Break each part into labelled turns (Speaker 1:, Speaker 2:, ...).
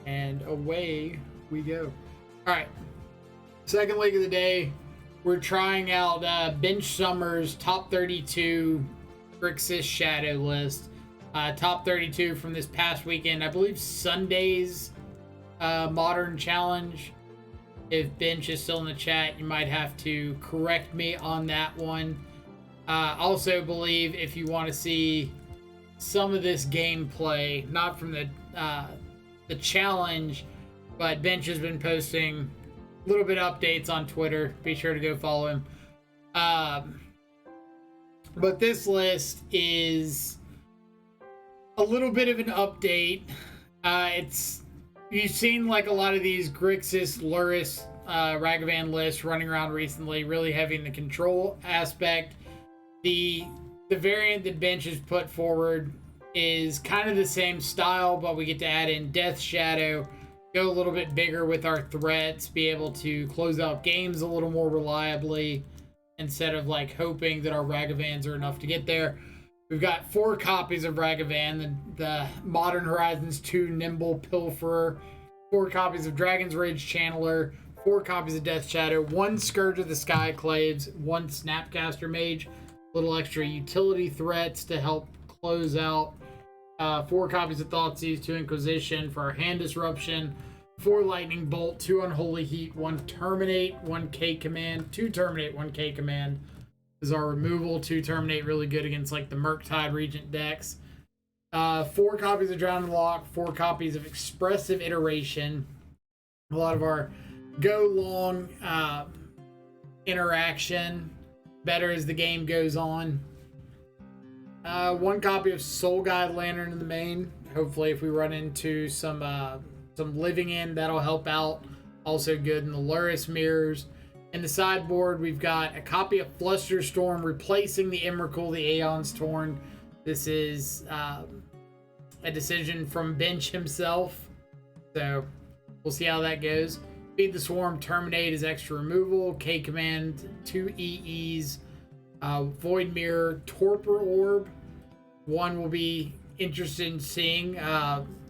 Speaker 1: And away we go. All right. Second leg of the day. We're trying out Bench Summer's top 32 Grixis Shadow list. Top 32 from this past weekend. I believe Sunday's Modern Challenge. If Bench is still in the chat, you might have to correct me on that one. Also believe if you want to see some of this gameplay, not from the challenge, but Bench has been posting a little bit of updates on Twitter. Be sure to go follow him. But this list is a little bit of an update. You've seen like a lot of these Grixis, Lurrus, Ragavan lists running around recently, really heavy in the control aspect. The variant that Bench has put forward is kind of the same style, but we get to add in Death Shadow, go a little bit bigger with our threats, be able to close out games a little more reliably instead of like hoping that our Ragavans are enough to get there. We've got 4 copies of Ragavan, the Modern Horizons 2 Nimble Pilferer, 4 copies of Dragon's Rage Channeler, 4 copies of Death Shadow, 1 Scourge of the Sky Claves, 1 Snapcaster Mage, little extra utility threats to help close out, 4 copies of Thoughtseize, 2 Inquisition for our hand disruption, 4 Lightning Bolt, 2 Unholy Heat, 1 Terminate, 1 K Command, 2 Terminate, 1 K Command is our removal. 2 Terminate, really good against like the Murktide Regent decks. 4 copies of Drowning Lock, 4 copies of Expressive Iteration. A lot of our go long interaction, better as the game goes on. 1 copy of Soul Guide Lantern in the main. Hopefully if we run into some living in, that'll help out. Also good in the Lurrus mirrors. In the sideboard, we've got a copy of Flusterstorm replacing the Emrakul, the Aeon's Torn. This is a decision from Bench himself, so we'll see how that goes. Feed the Swarm, Terminate is extra removal. K Command, 2 EEs, Void Mirror, Torpor Orb. 1 will be interested in seeing.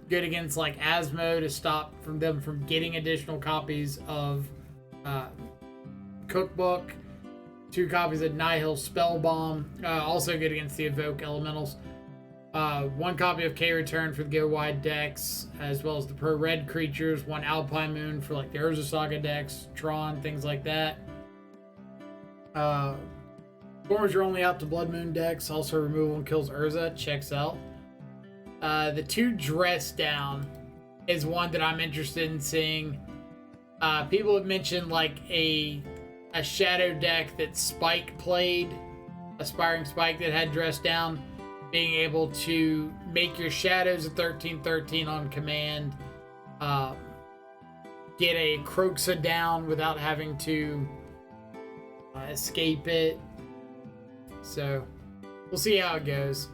Speaker 1: Good against like Asmo to stop them from getting additional copies of Cookbook. 2 copies of Nihil Spellbomb. Also good against the Evoke Elementals. 1 copy of K Return for the Go Wide decks, as well as the Pro Red creatures. 1 Alpine Moon for like the Urza Saga decks, Tron, things like that. Storms are only out to Blood Moon decks. Also removal and kills Urza. Checks out. The 2 Dress Down is one that I'm interested in seeing. People have mentioned like a Shadow deck that Spike played, Aspiring Spike that had Dress Down, being able to make your Shadows a 13/13 on command, get a Kroxa down without having to escape it. So we'll see how it goes.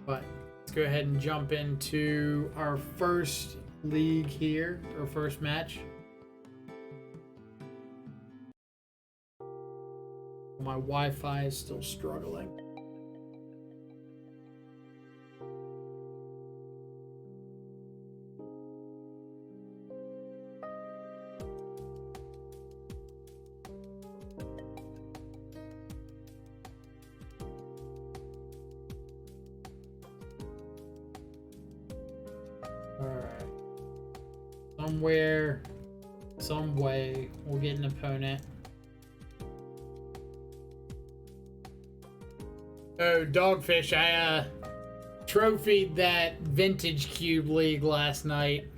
Speaker 1: But let's go ahead and jump into our first league here, our first match. My Wi-Fi is still struggling. Alright. Somewhere, some way, we'll get an opponent. Oh, Dogfish, I trophied that Vintage Cube League last night.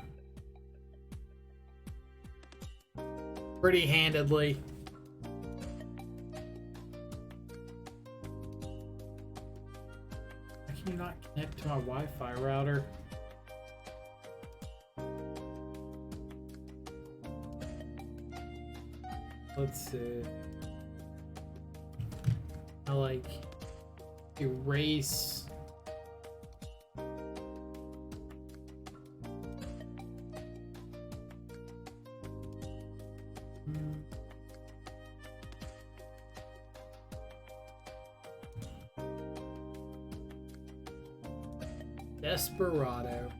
Speaker 1: Pretty handedly. Why can you not connect to my Wi-Fi router? Let's see. I like erase. Desperado.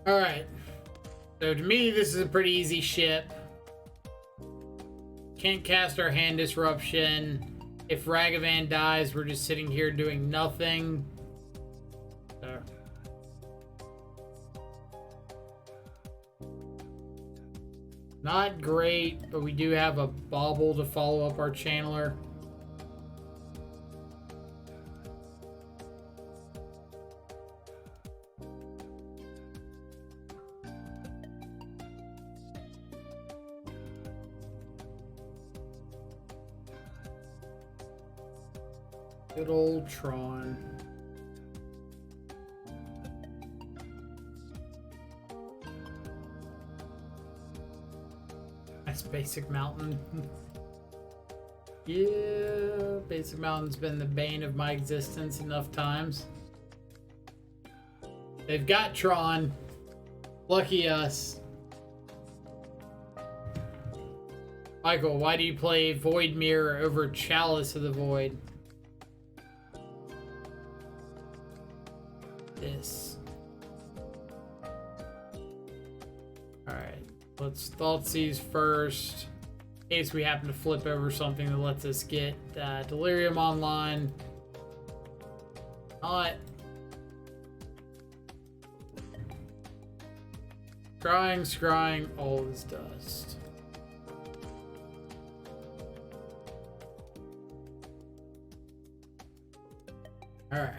Speaker 1: Alright. So to me, this is a pretty easy ship. Can't cast our hand disruption. If Ragavan dies, we're just sitting here doing nothing. So. Not great, but we do have a bauble to follow up our channeler. Good old Tron. Nice basic mountain. Yeah, basic mountain's been the bane of my existence enough times. They've got Tron. Lucky us. Michael, why do you play Void Mirror over Chalice of the Void? This. Alright, let's Thoughtseize first. In case we happen to flip over something that lets us get Delirium online. Not. Scrying, all is dust. Alright.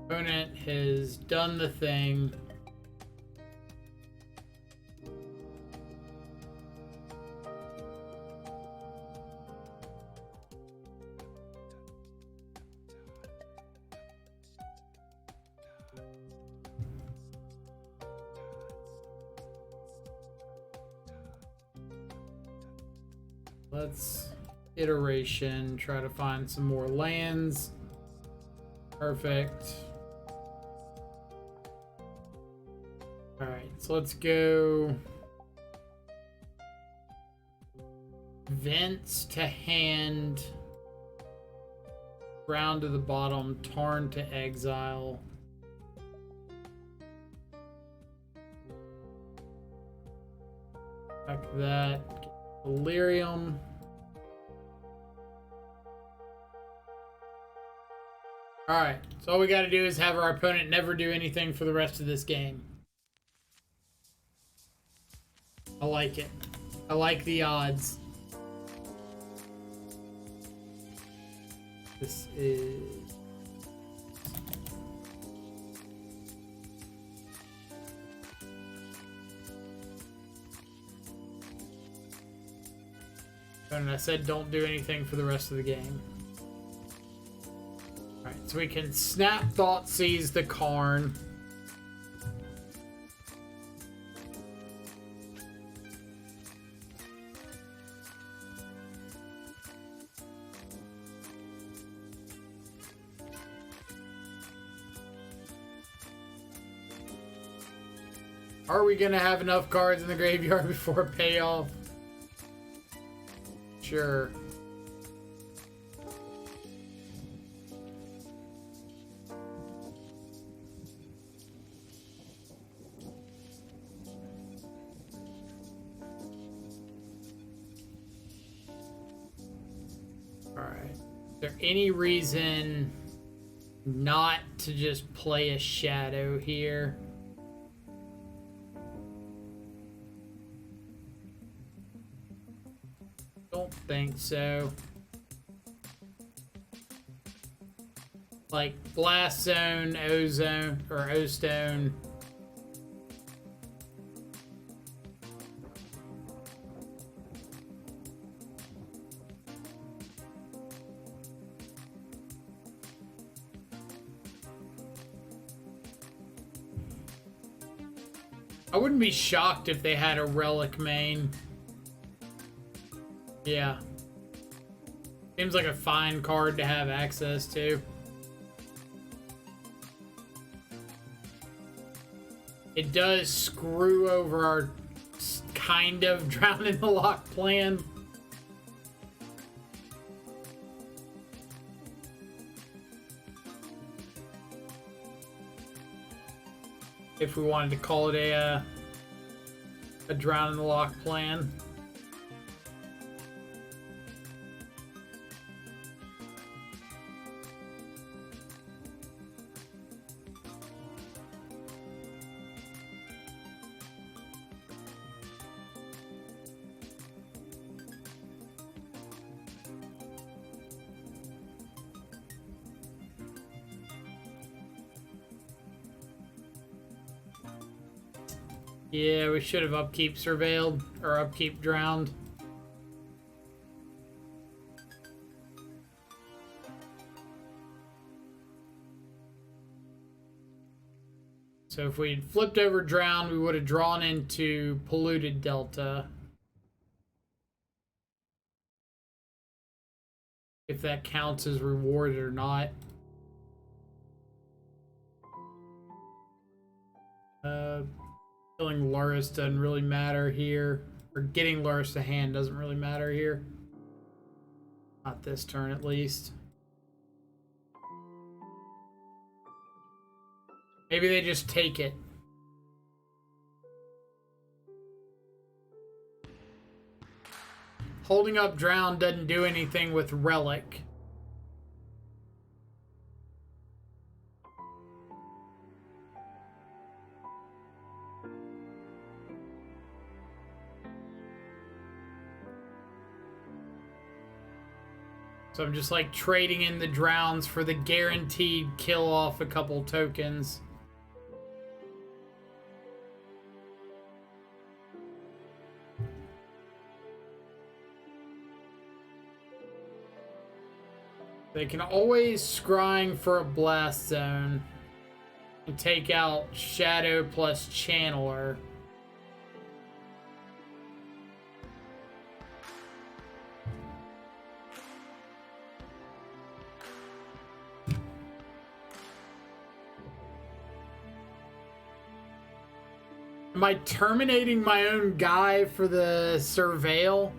Speaker 1: Opponent has done the thing. Let's iteration, try to find some more lands. Perfect. Alright, so let's go Vents to hand, Ground to the bottom, Tarn to exile. Back that. Delirium. Alright, so all we gotta do is have our opponent never do anything for the rest of this game. I like it. I like the odds. This is... And I said don't do anything for the rest of the game. Alright, so we can snap Thoughtseize the Karn. Are we gonna have enough cards in the graveyard before payoff? Sure. Alright. Is there any reason not to just play a shadow here? Don't think so. Like Blast Zone, Ozone, or O-Stone. I wouldn't be shocked if they had a Relic main. Yeah. Seems like a fine card to have access to. It does screw over our kind of drown in the lock plan. If we wanted to call it a drown in the lock plan. Yeah, we should have upkeep surveilled, or upkeep drowned. So if we'd flipped over drowned, we would have drawn into polluted delta. If that counts as rewarded or not. Killing Lurrus doesn't really matter here. Or getting Lurrus to hand doesn't really matter here. Not this turn, at least. Maybe they just take it. Holding up Drown doesn't do anything with Relic. So I'm just like trading in the Drowns for the guaranteed kill off a couple tokens. They can always scrying for a blast zone and take out Shadow plus Channeler. Am I terminating my own guy for the Surveil?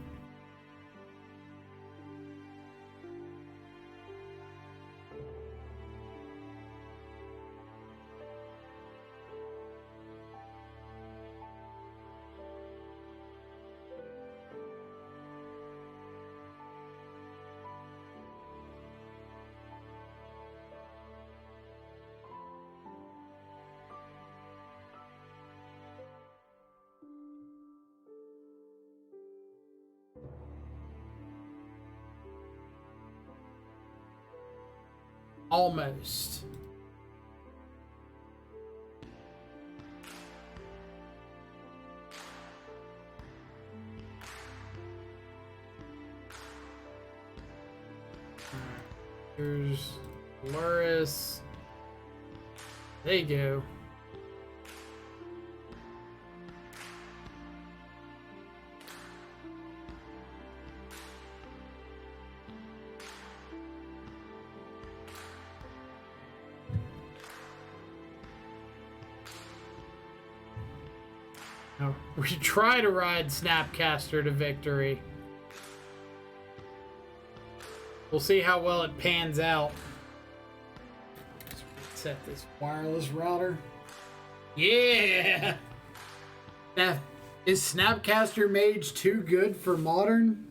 Speaker 1: Almost. Here's Lurrus. There you go. We try to ride Snapcaster to victory. We'll see how well it pans out. Let's set this wireless router. Yeah! Now, is Snapcaster Mage too good for Modern?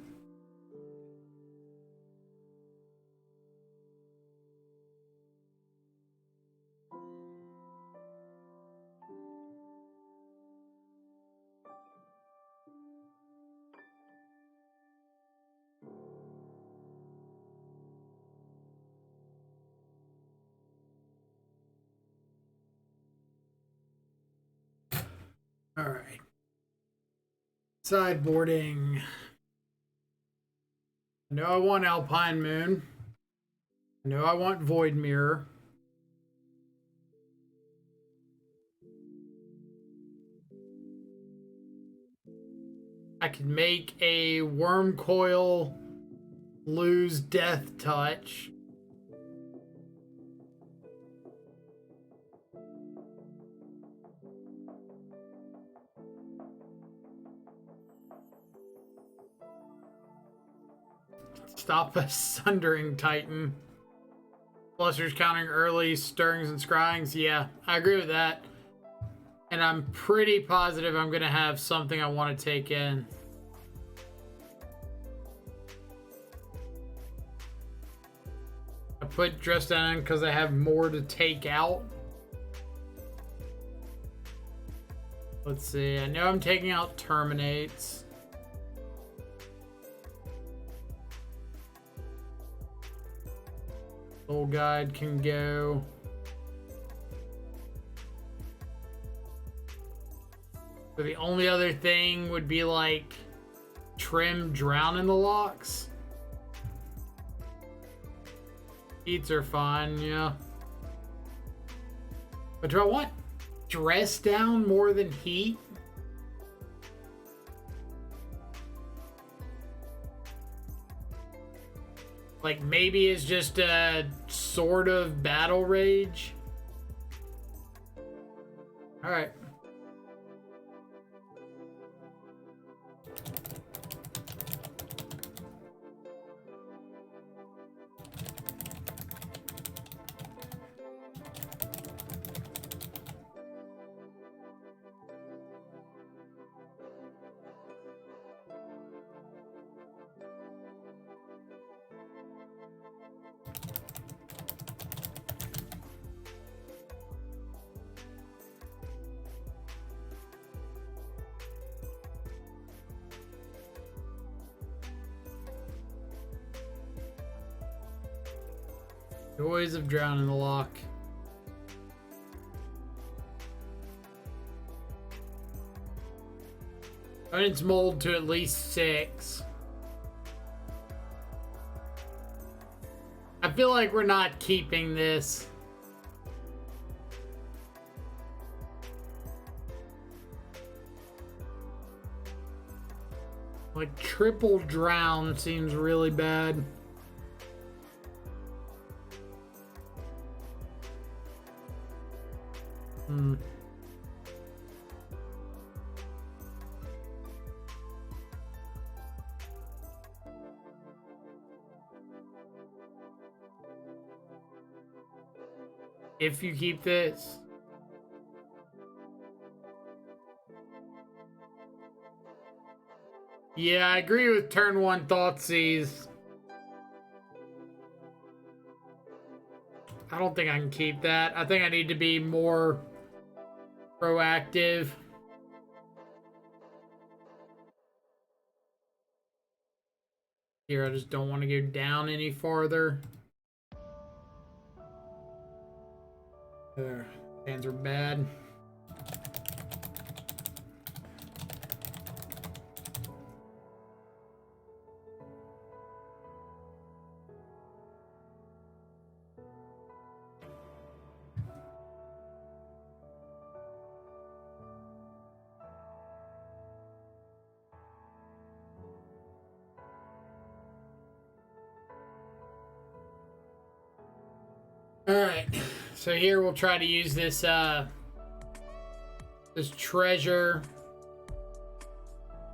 Speaker 1: All right. Sideboarding. I know I want Alpine Moon. I know I want Void Mirror. I can make a Worm Coil lose Death Touch. Stop a Sundering Titan. Clusters countering early stirrings and scryings. Yeah, I agree with that. And I'm pretty positive I'm going to have something I want to take in. I put Dress Down in because I have more to take out. Let's see. I know I'm taking out Terminates. Soul Guide can go. So the only other thing would be like Trim Drown in the Locks. Heats are fine, yeah. But do I want Dress Down more than Heat? Like maybe it's just a sort of Battle Rage. All right. Joys of Drowning the Lock. It's mold to at least 6. I feel like we're not keeping this. Like triple drown seems really bad. If you keep this. Yeah, I agree with turn 1 Thoughtseize. I don't think I can keep that. I think I need to be more proactive. Here, I just don't want to go down any farther. Their hands are bad. All right, so here we'll try to use this this treasure.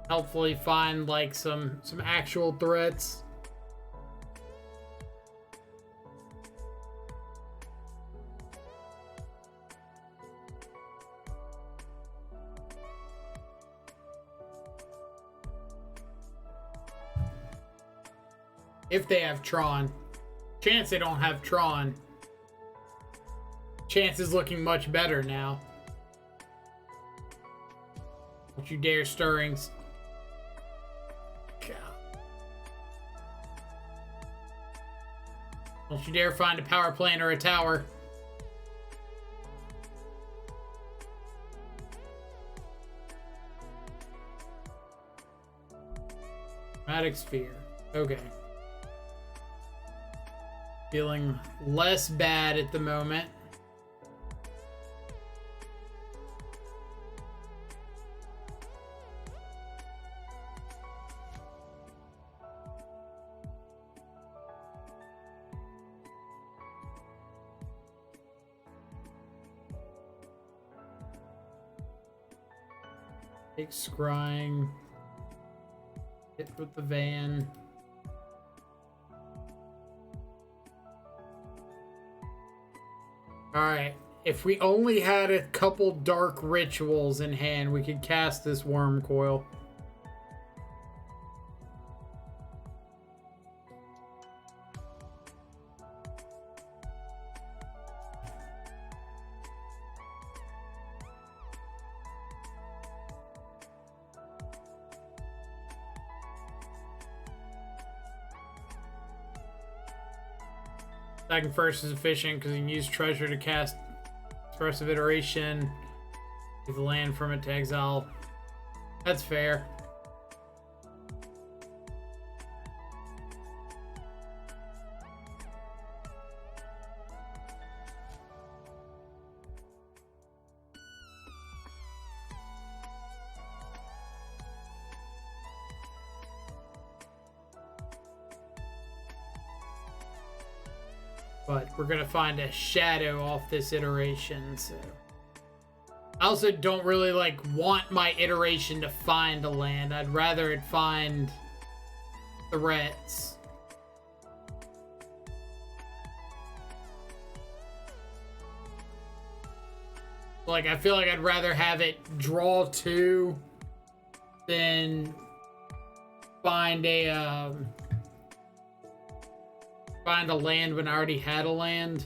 Speaker 1: Hopefully find like some actual threats. If they have Tron. Chance they don't have Tron. Chance is looking much better now. Don't you dare stirrings. Don't you dare find a power plant or a tower. Chromatic Sphere. Okay. Feeling less bad at the moment. Take scrying. Hit with the van. Alright. If we only had a couple dark rituals in hand, we could cast this worm coil. Second first is efficient because you can use treasure to cast Expressive iteration. Give the land from it to exile. That's fair. But we're going to find a shadow off this iteration, so... I also don't really, like, want my iteration to find a land. I'd rather it find threats. Like, I feel like I'd rather have it draw 2 than find a land when I already had a land.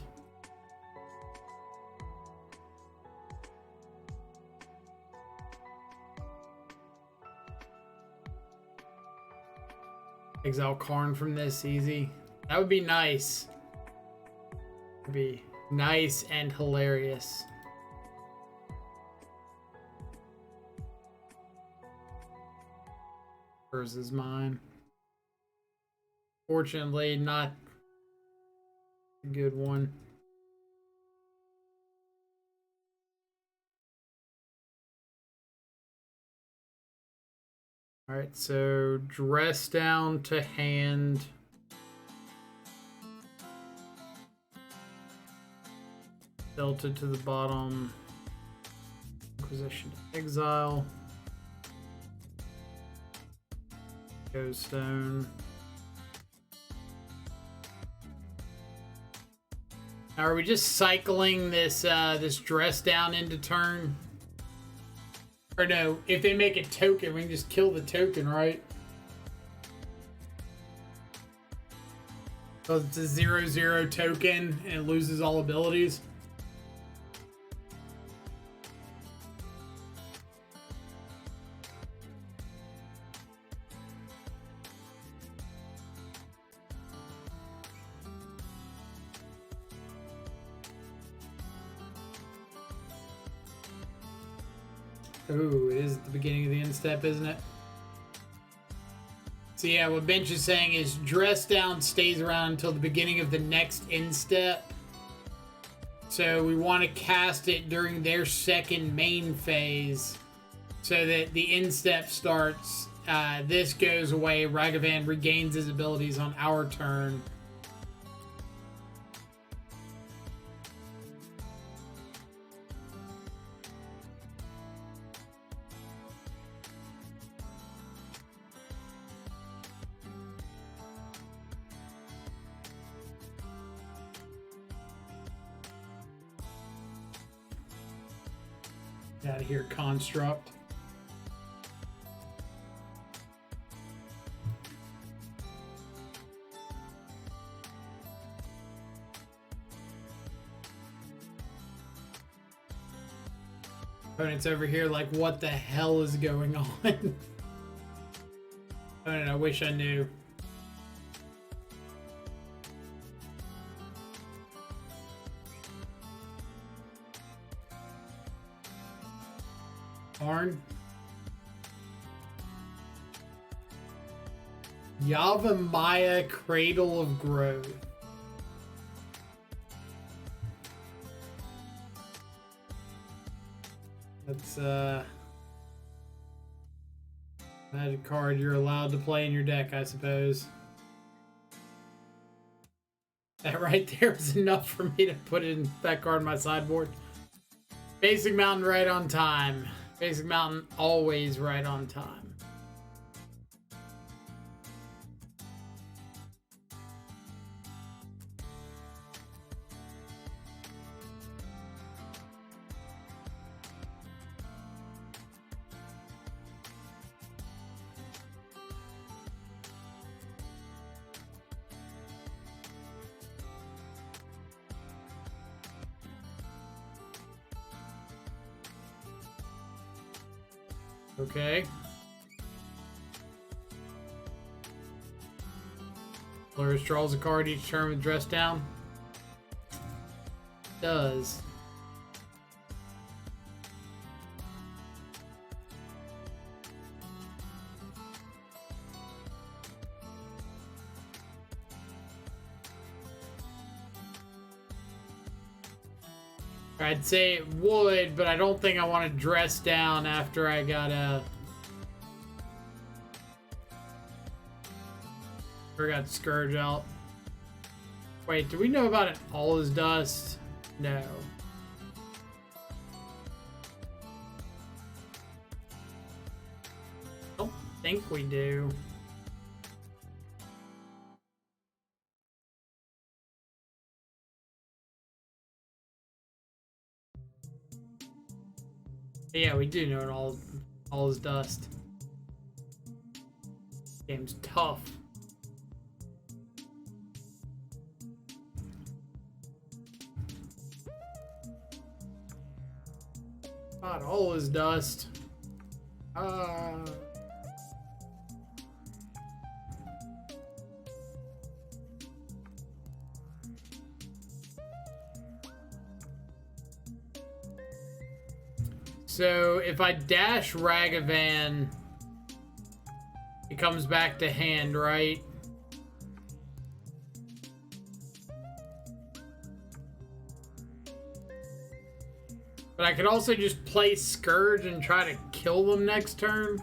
Speaker 1: Exile Karn from this, easy. That would be nice. Would be nice and hilarious. Hers is mine. Fortunately, not a good one. All right, so dress down to hand. Delta to the bottom. Inquisition to exile. Go stone. Now, are we just cycling this this dress down into turn? Or no, if they make a token, we can just kill the token, right? So it's a 0/0 token and it loses all abilities. Ooh, it is at the beginning of the end step, isn't it? So yeah, what Bench is saying is dress down stays around until the beginning of the next end step. So we want to cast it during their second main phase so that the end step starts. This goes away. Ragavan regains his abilities on our turn. Out of here, construct. Opponent's over here like, what the hell is going on? I don't know, I wish I knew. Arn. Yavimaya, Cradle of Growth. That's magic card you're allowed to play in your deck, I suppose. That right there is enough for me to put in that card in my sideboard. Basic Mountain right on time. Basic Mountain always right on time. Okay. Lurrus draws a card each turn with dress down. Does. I'd say it would, but I don't think I want to dress down after I got Scourge out. Wait, do we know about it? All is dust? No. Don't think we do. Yeah, we do know it all is dust. Game's tough. God, all is dust. So if I dash Ragavan, it comes back to hand, right? But I could also just play Scourge and try to kill them next turn.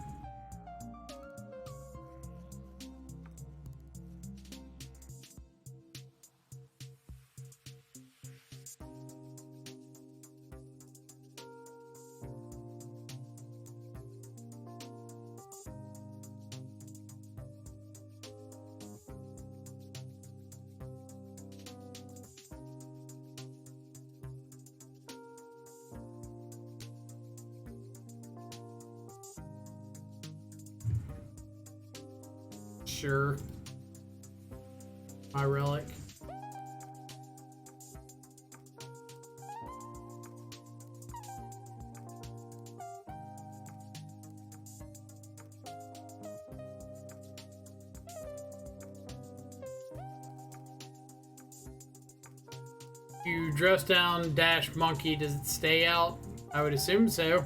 Speaker 1: Sure. My relic. You dress down dash monkey, does it stay out? I would assume so.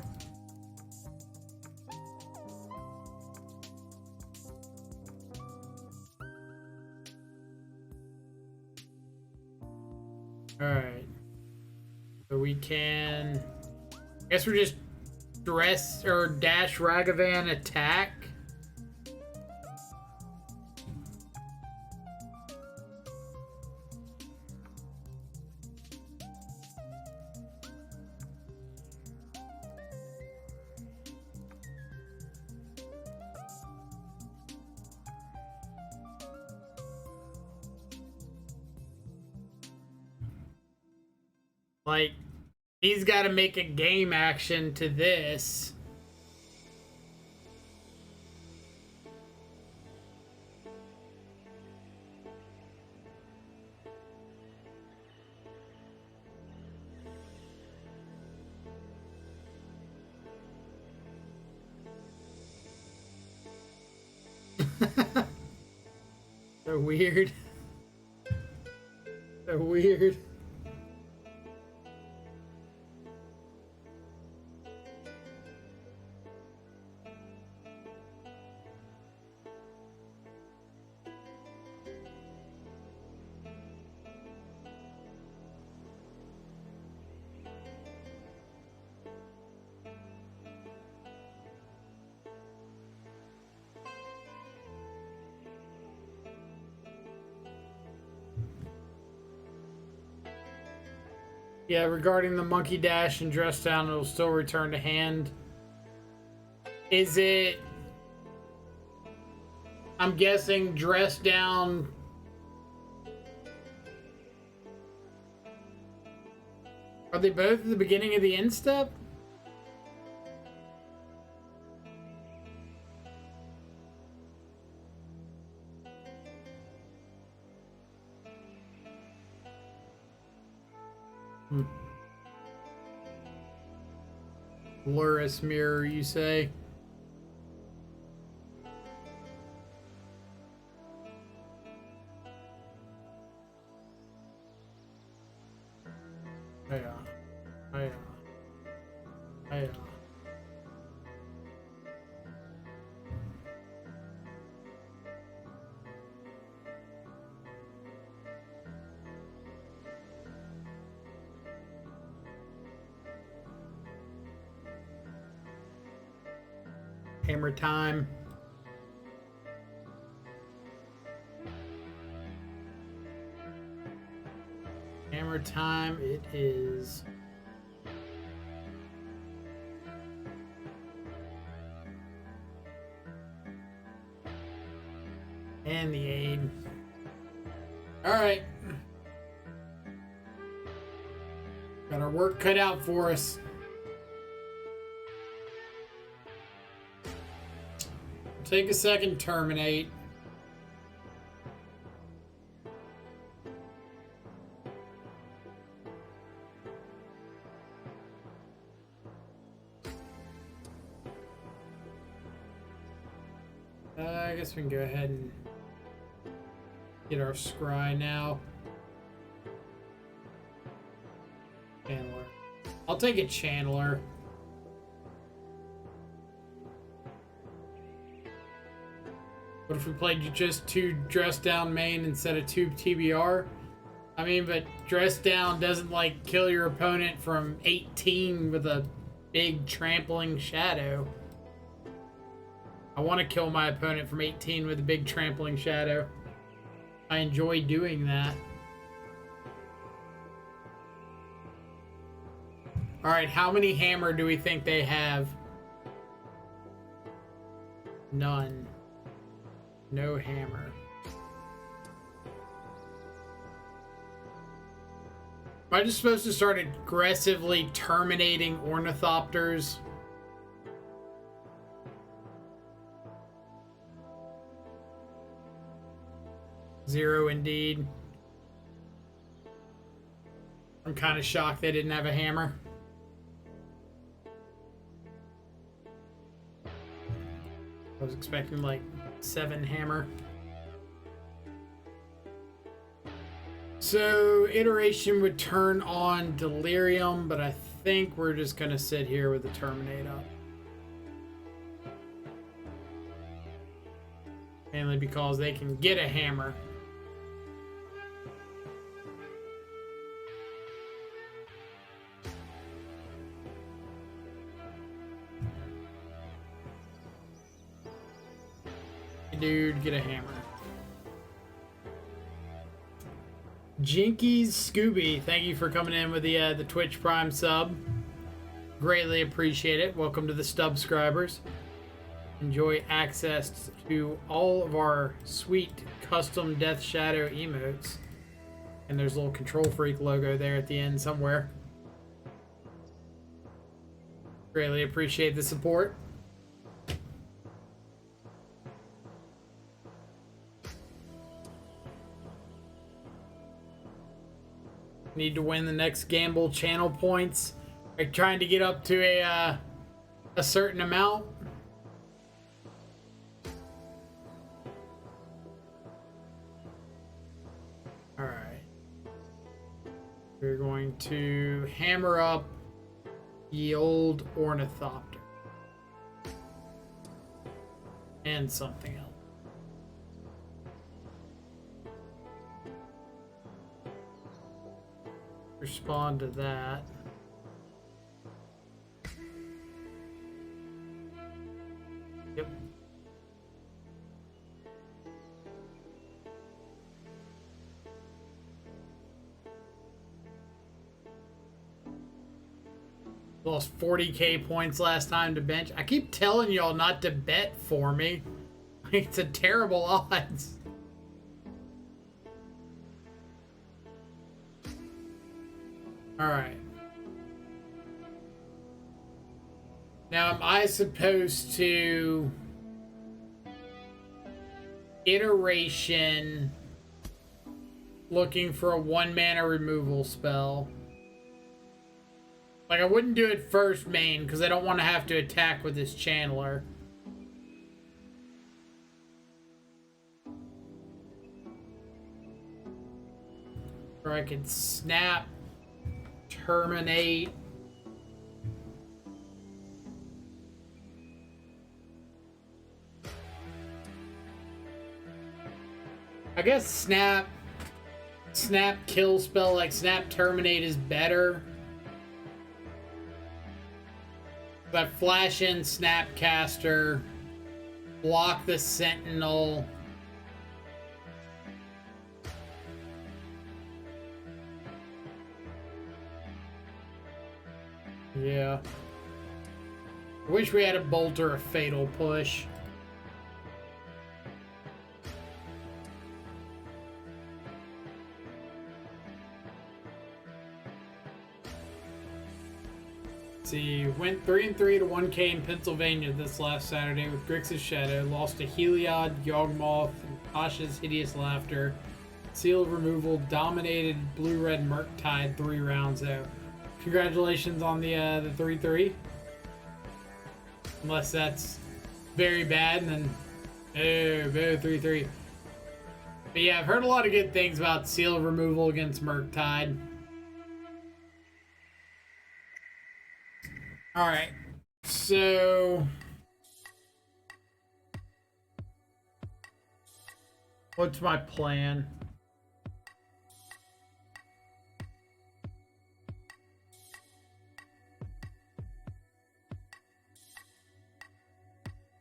Speaker 1: Alright. So we can... I guess we're just dress or dash Ragavan attack. Like, he's got to make a game action to this. So weird. So weird. Yeah, regarding the monkey dash and dress down, it'll still return to hand. Is it... I'm guessing dress down... Are they both at the beginning of the end step? Lurrus mirror, you say? Hiya. Hiya. Hiya. Hammer time. Hammer time it is. And the aid. Alright. Got our work cut out for us. Take a second, terminate. I guess we can go ahead and get our scry now. Chandler. I'll take a Chandler. What if we played just 2 dress down main instead of 2 TBR? I mean, but dress down doesn't like kill your opponent from 18 with a big trampling shadow. I want to kill my opponent from 18 with a big trampling shadow. I enjoy doing that. Alright, how many hammer do we think they have? None. No hammer. Am I just supposed to start aggressively terminating ornithopters? Zero indeed. I'm kind of shocked they didn't have a hammer. I was expecting like 7 hammer. So iteration would turn on delirium, but I think we're just gonna sit here with the terminate up. Mainly because they can get a hammer. Dude, get a hammer. Jinkies Scooby, thank you for coming in with the Twitch Prime sub. Greatly appreciate it. Welcome to the Stubscribers. Enjoy access to all of our sweet custom Death Shadow emotes. And there's a little Control Freak logo there at the end somewhere. Greatly appreciate the support. Need to win the next gamble channel points. Are you trying to get up to a certain amount? All right. We're going to hammer up the old ornithopter and something else. Respond to that. Yep. Lost 40k points last time to bench. I keep telling y'all not to bet for me. It's a terrible odds. All right. Now, am I supposed to iteration looking for a 1-mana removal spell? Like, I wouldn't do it first main because I don't want to have to attack with this Chandler. Or I could snap, terminate. I guess snap kill spell like snap terminate is better. But flash in snapcaster, block the sentinel. Yeah. I wish we had a bolt or a fatal push. See, went 3-3 to 1K in Pennsylvania this last Saturday with Grixis Shadow. Lost to Heliod, Yawgmoth, and Tasha's Hideous Laughter. Seal of Removal dominated Blue-Red Murktide 3 rounds though. Congratulations on the 3-3. Unless that's very bad and then oh 3-3. But yeah, I've heard a lot of good things about Seal of Removal against Murktide. Alright, so what's my plan?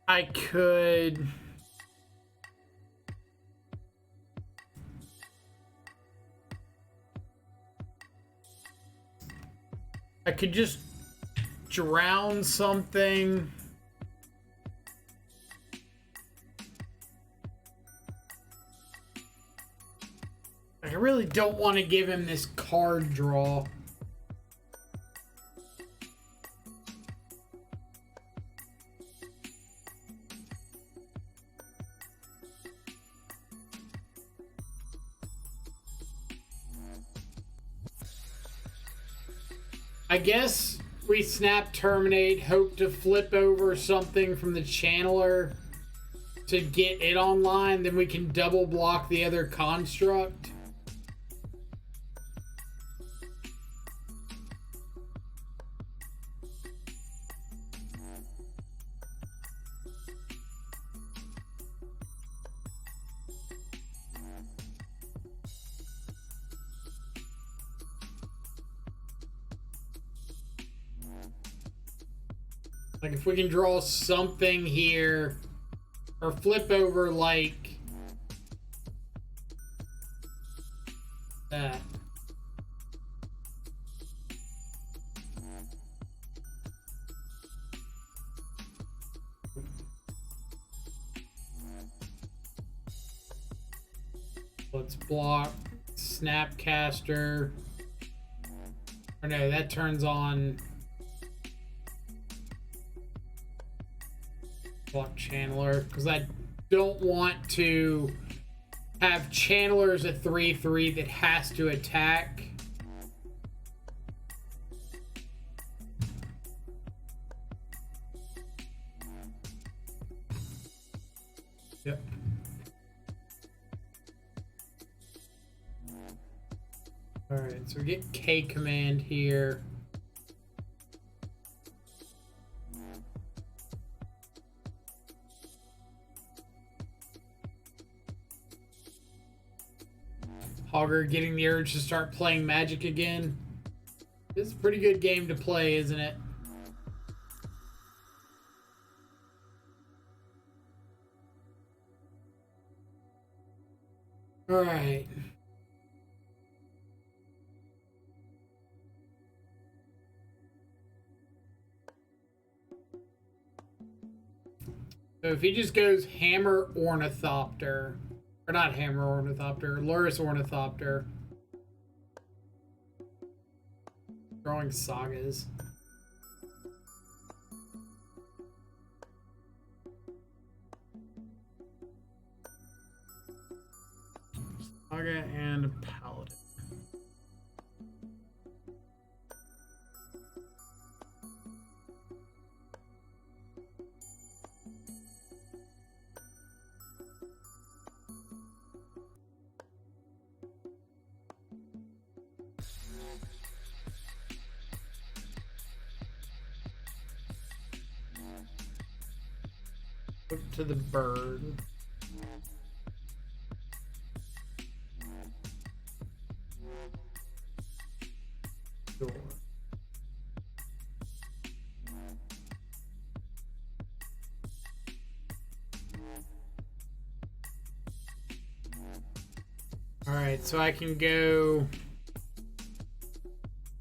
Speaker 1: I could just drown something. I really don't want to give him this card draw. I guess we snap terminate, hope to flip over something from the channeler to get it online, then we can double block the other construct. Like if we can draw something here or flip over like that. Let's block Snapcaster. Or no, that turns on block Channeler, because I don't want to have Channelers a 3/3 that has to attack. Yep. Alright, so we get K command here. Hogger getting the urge to start playing Magic again. This is a pretty good game to play, isn't it? All right. So if he just goes Hammer Ornithopter, or not Hammer Ornithopter, Lurrus Ornithopter. Drawing Sagas. Saga and Paladin. to the bird. Sure. Alright, so I can go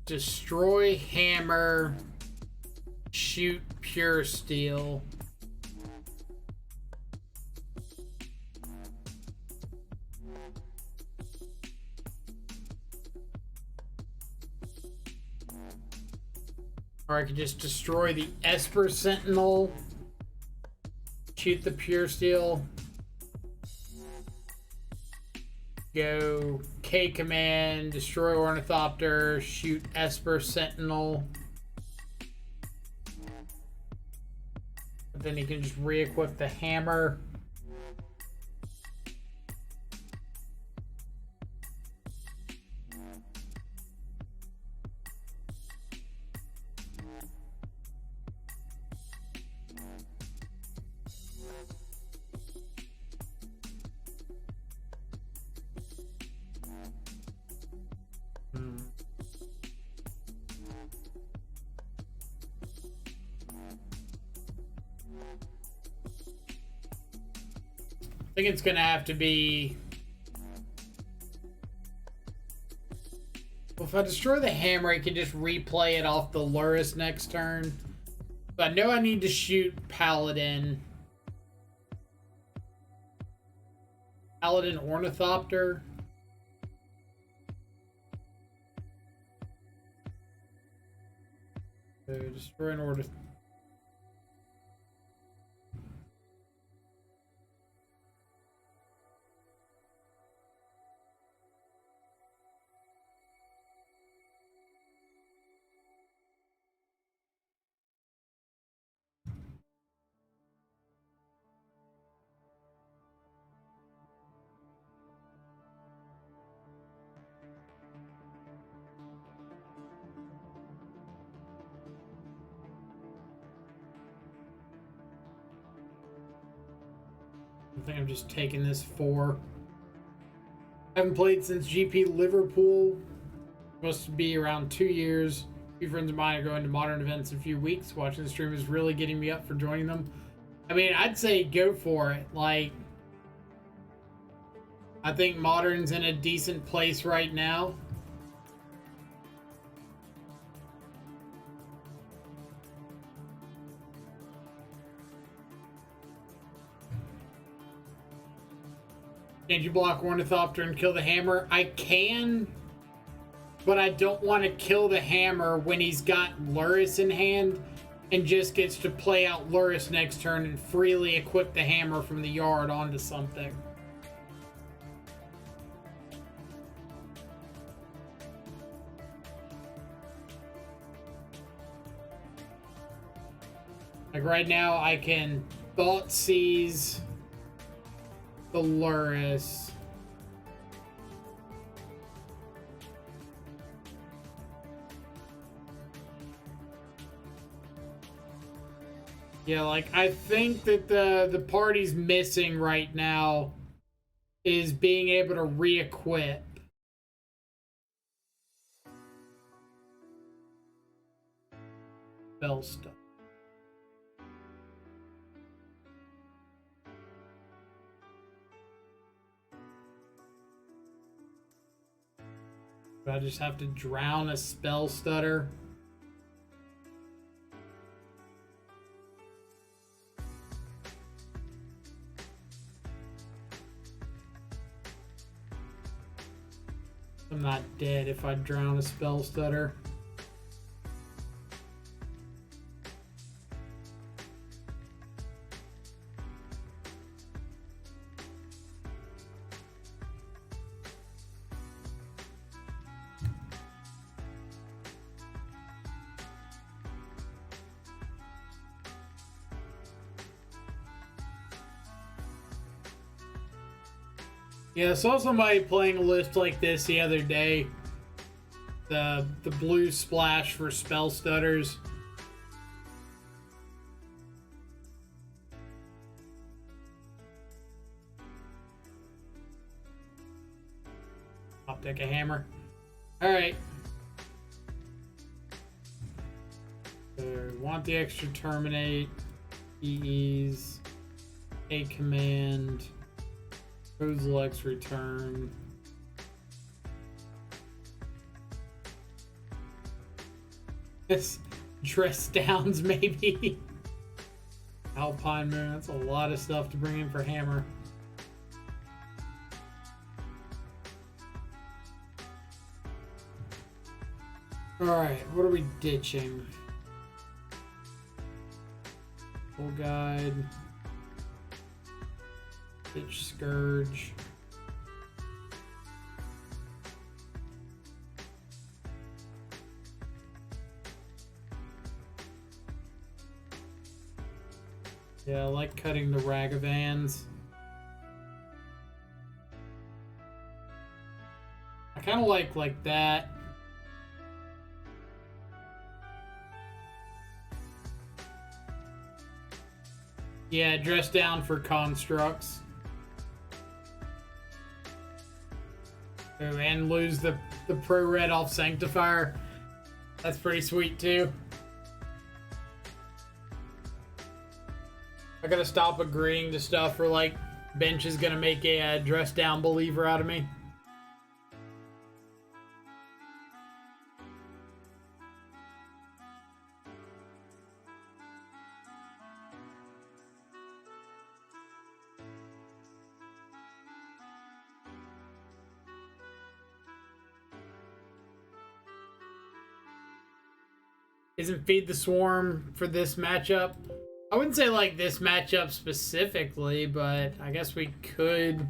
Speaker 1: destroy hammer, shoot pure steel. Or I could just destroy the Esper Sentinel, shoot the pure steel, go K command, destroy Ornithopter, shoot Esper Sentinel. But then he can just re-equip the hammer. I think it's gonna have to be. Well, if I destroy the hammer, I can just replay it off the Lurrus next turn. But I know I need to shoot Paladin. Paladin Ornithopter. So destroy an Ornithopter. I think I'm just taking this for. I haven't played since GP Liverpool. Supposed to be around 2 years. A few friends of mine are going to modern events in a few weeks. Watching the stream is really getting me up for joining them. I mean, I'd say go for it. Like, I think modern's in a decent place right now. Can you block Ornithopter and kill the hammer? I can, but I don't want to kill the hammer when he's got Lurrus in hand and just gets to play out Lurrus next turn and freely equip the hammer from the yard onto something. Like right now, I can Thought Seize the Lurrus. Yeah, like I think that the party's missing right now is being able to re-equip. Spell stuff. Do I just have to drown a spell stutter? I'm not dead if I drown a spell stutter. Yeah, I saw somebody playing a list like this the other day. The blue splash for spell stutters. Deck a hammer. Alright. So, want the extra terminate. EEs. A command. Kozilek's return. This dress downs, maybe. Alpine Moon. That's a lot of stuff to bring in for hammer. Alright, what are we ditching? Full guide. Ditch Scourge. Yeah, I like cutting the Ragavans. I kind of like that. Yeah, dress down for constructs. Oh, and lose the pro red off Sanctifier. That's pretty sweet too. I gotta stop agreeing to stuff for like bench is gonna make a dress down believer out of me. Isn't Feed the Swarm for this matchup? I wouldn't say like this matchup specifically, but I guess we could.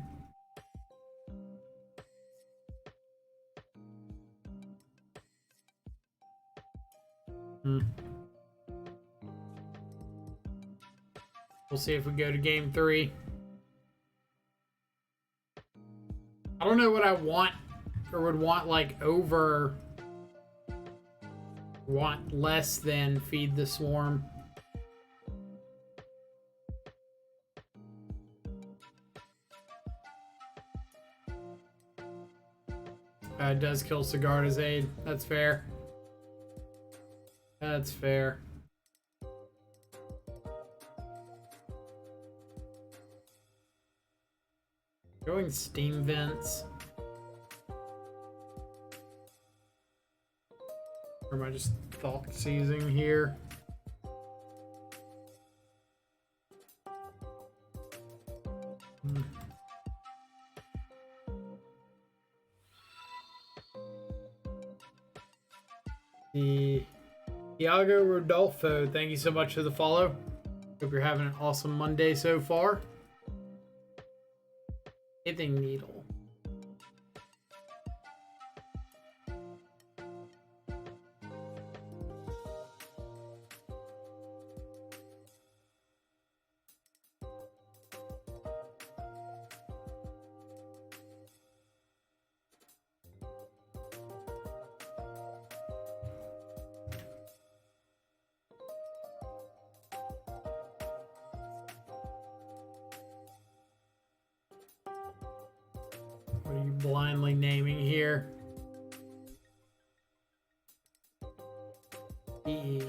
Speaker 1: We'll see if we go to game 3. I don't know what I want or would want like over. Want less than Feed the Swarm. It does kill Sigarda's Aid. That's fair. That's fair. Going Steam Vents. Or am I just thought seizing here? The Iago Rodolfo, thank you so much for the follow. Hope you're having an awesome Monday so far. Pithing Needle. What are you blindly naming here? E.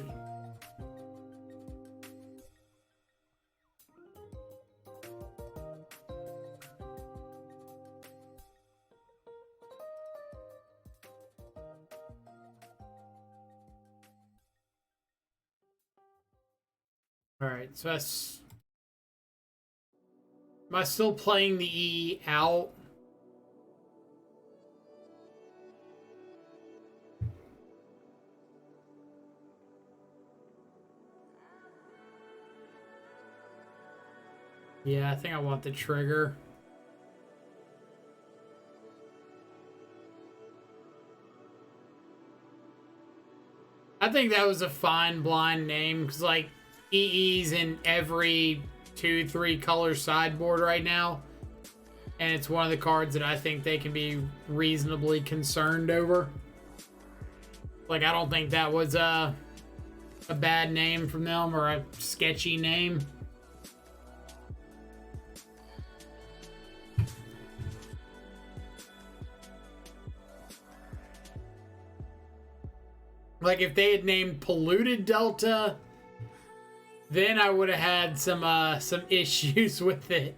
Speaker 1: All right, so that's. Am I still playing the E out? Yeah, I think I want the trigger. I think that was a fine blind name because, like, EE's in every 2-3 color sideboard right now. And it's one of the cards that I think they can be reasonably concerned over. Like, I don't think that was a bad name from them or a sketchy name. Like, if they had named Polluted Delta, then I would have had some issues with it.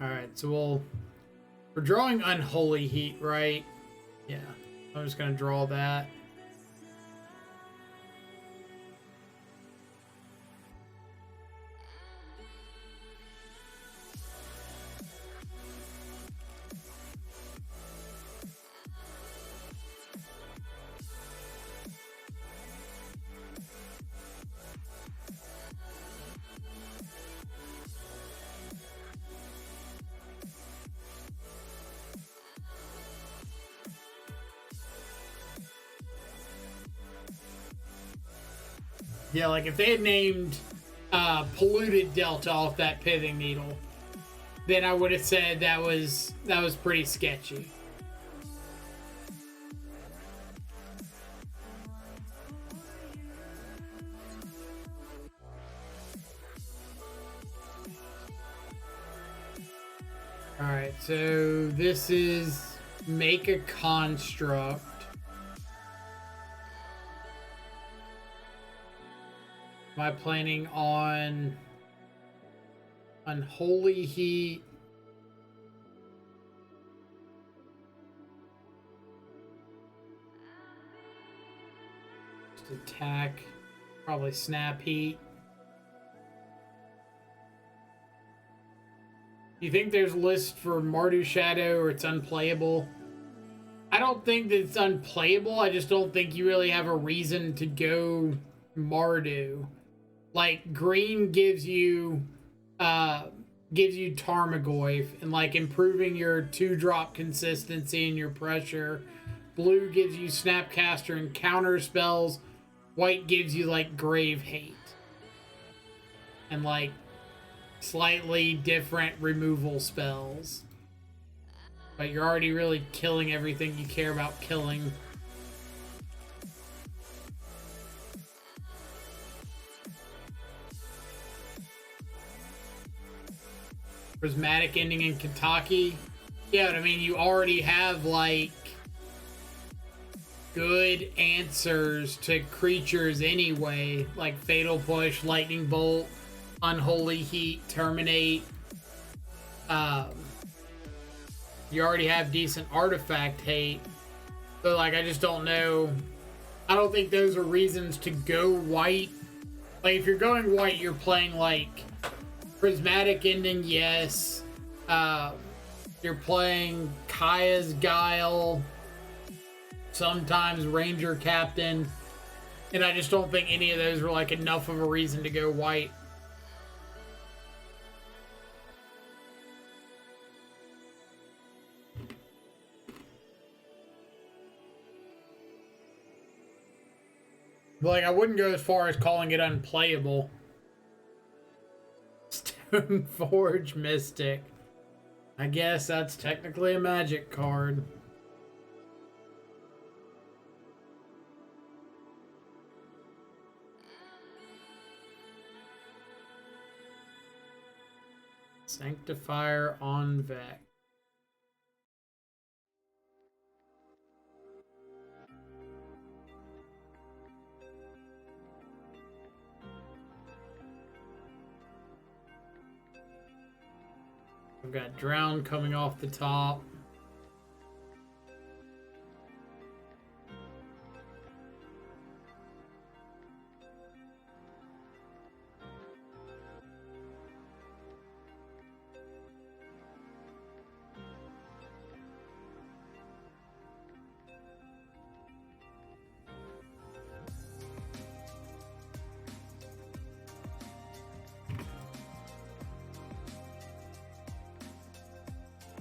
Speaker 1: Alright, so we're drawing Unholy Heat, right? Yeah. I'm just gonna draw that. Yeah, like if they had named Polluted Delta off that pithing needle, then I would have said that was pretty sketchy. Alright, so this is make a construct. Am I planning on Unholy Heat? Just attack, probably Snap Heat. You think there's a list for Mardu Shadow or it's unplayable? I don't think that it's unplayable. I just don't think you really have a reason to go Mardu. Like, green gives you Tarmogoyf and like improving your 2-drop consistency and your pressure. Blue gives you Snapcaster and counter spells. White gives you like Grave Hate. And like slightly different removal spells. But you're already really killing everything you care about killing. Prismatic Ending in Kentucky. Yeah, but I mean, you already have, like, good answers to creatures anyway. Like Fatal Push, Lightning Bolt, Unholy Heat, Terminate. You already have decent Artifact Hate. So, like, I just don't know. I don't think those are reasons to go white. Like, if you're going white, you're playing, like, Prismatic Ending, yes. You're playing Kaya's Guile, sometimes Ranger Captain, and I just don't think any of those were like enough of a reason to go white. But like, I wouldn't go as far as calling it unplayable. Stoneforge Mystic. I guess that's technically a magic card. Sanctifier on Vec. We've got Drown coming off the top.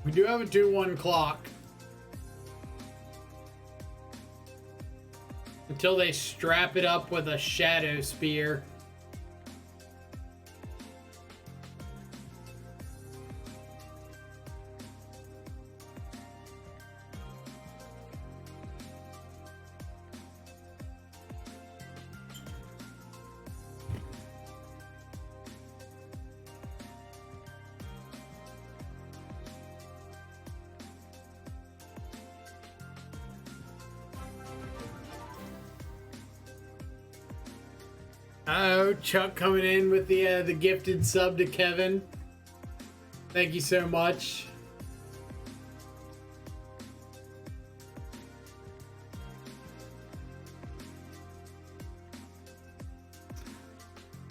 Speaker 1: We do have a 2-1 clock. Until they strap it up with a Shadow Spear. Oh, Chuck coming in with the gifted sub to Kevin. Thank you so much.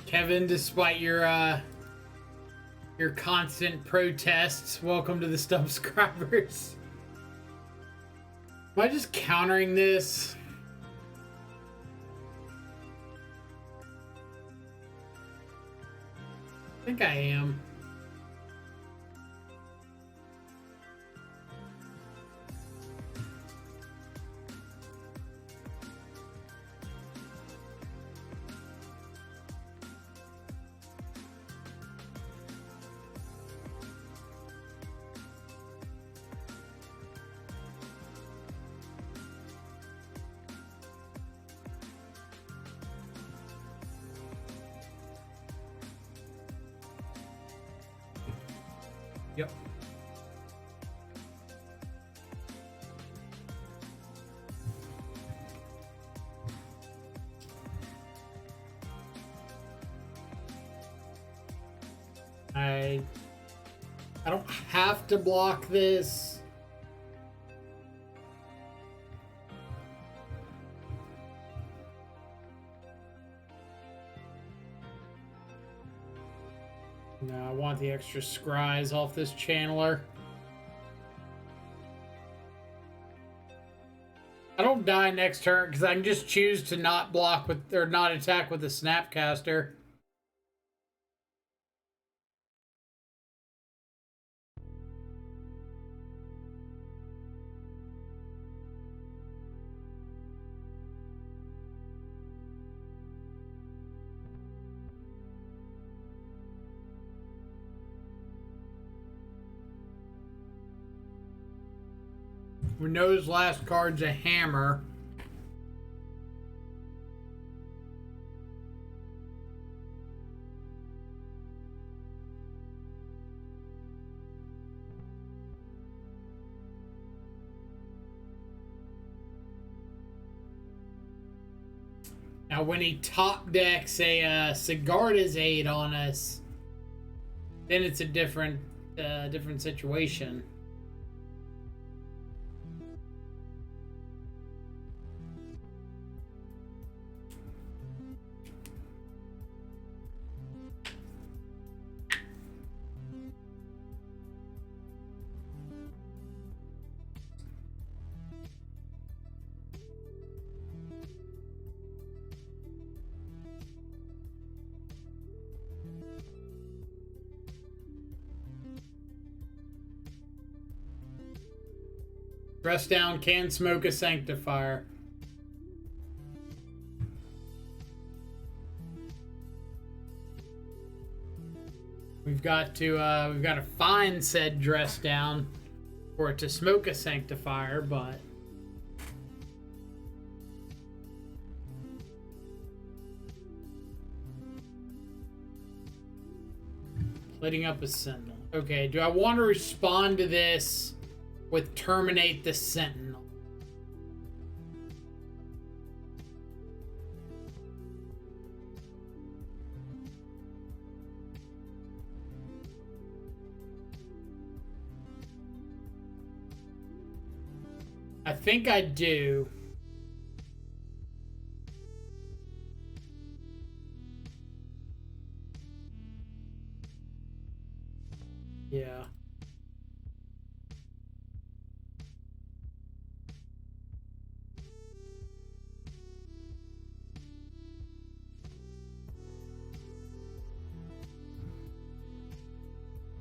Speaker 1: Kevin, despite your constant protests, welcome to the subscribers. Am I just countering this? I think I am. Yep. I don't have to block this. No, I want the extra scries off this channeler. I don't die next turn because I can just choose to not block with or not attack with the Snapcaster. We know his last card's a hammer. Now, when he top decks a Sigarda's Aid on us, then it's a different situation. Dress down, can smoke a sanctifier. We've got to find said dress down for it to smoke a sanctifier, but lighting up a sentinel. Okay, do I want to respond to this with terminate the sentinel? I think I do. Yeah.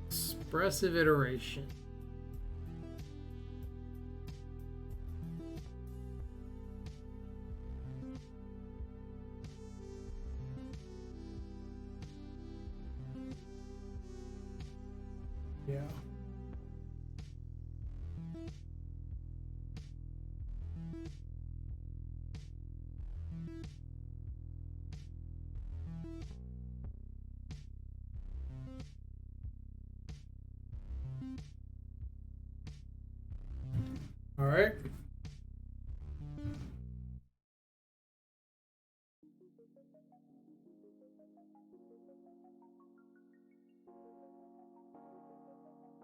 Speaker 1: Expressive iteration. Yeah. All right.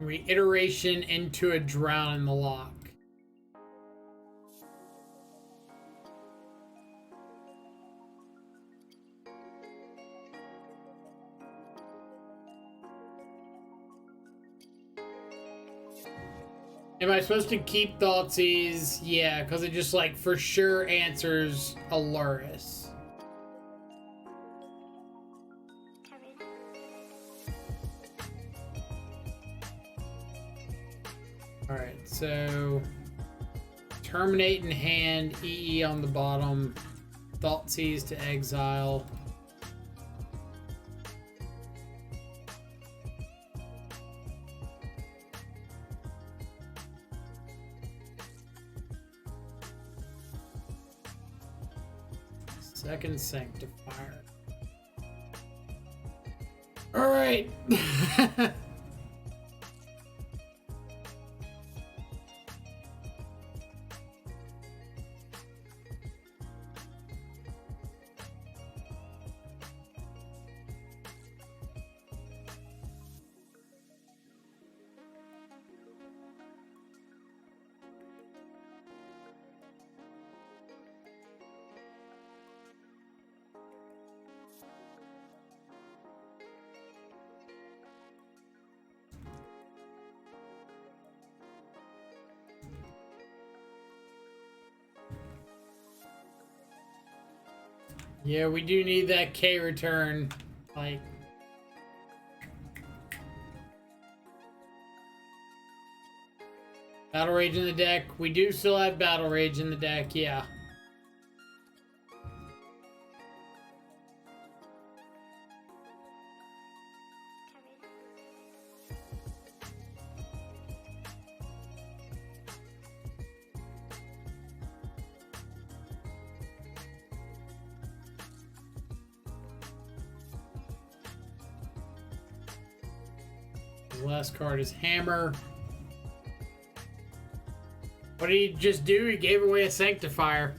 Speaker 1: Reiteration into a drown in the lock. Am I supposed to keep Thoughtseize? Yeah, because it just like for sure answers a Lurrus. Alright, so terminate in hand, EE on the bottom, Thoughtseize to exile. Second Sanctifier. Alright. Yeah, we do need that K return. Like, Battle Rage in the deck. We do still have Battle Rage in the deck, yeah. The last card is Hammer. What did he just do? He gave away a Sanctifier.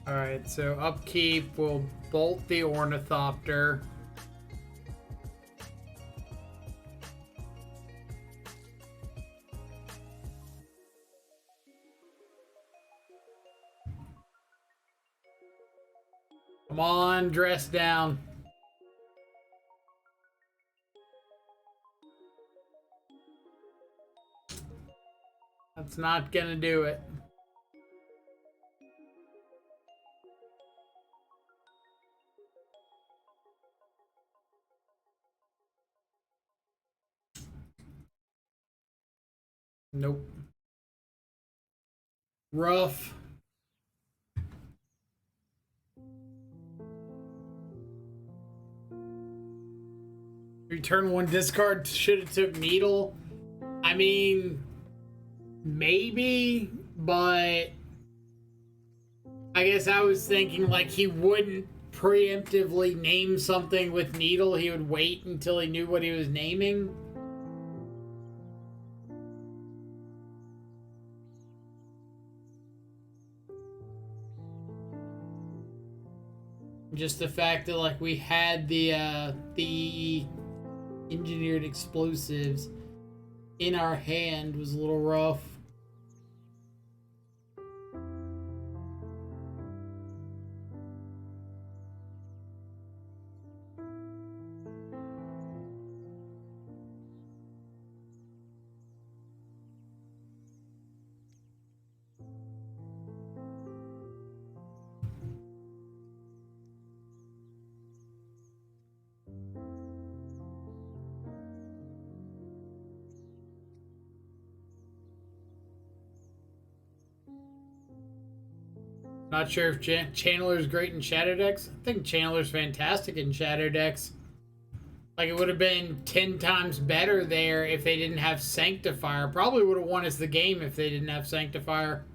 Speaker 1: Alright, so upkeep will bolt the Ornithopter. Come on, dress down. That's not gonna do it. Nope. Rough. Return one discard. Should have took Needle. I mean, maybe, but I guess I was thinking like he wouldn't preemptively name something with Needle. He would wait until he knew what he was naming. Just the fact that like we had the engineered explosives in our hand was a little rough. Not sure if Channeler's great in Shadow decks. I think Channeler's fantastic in Shadow decks. Like, it would have been 10 times better there if they didn't have Sanctifier. Probably would have won us the game if they didn't have Sanctifier.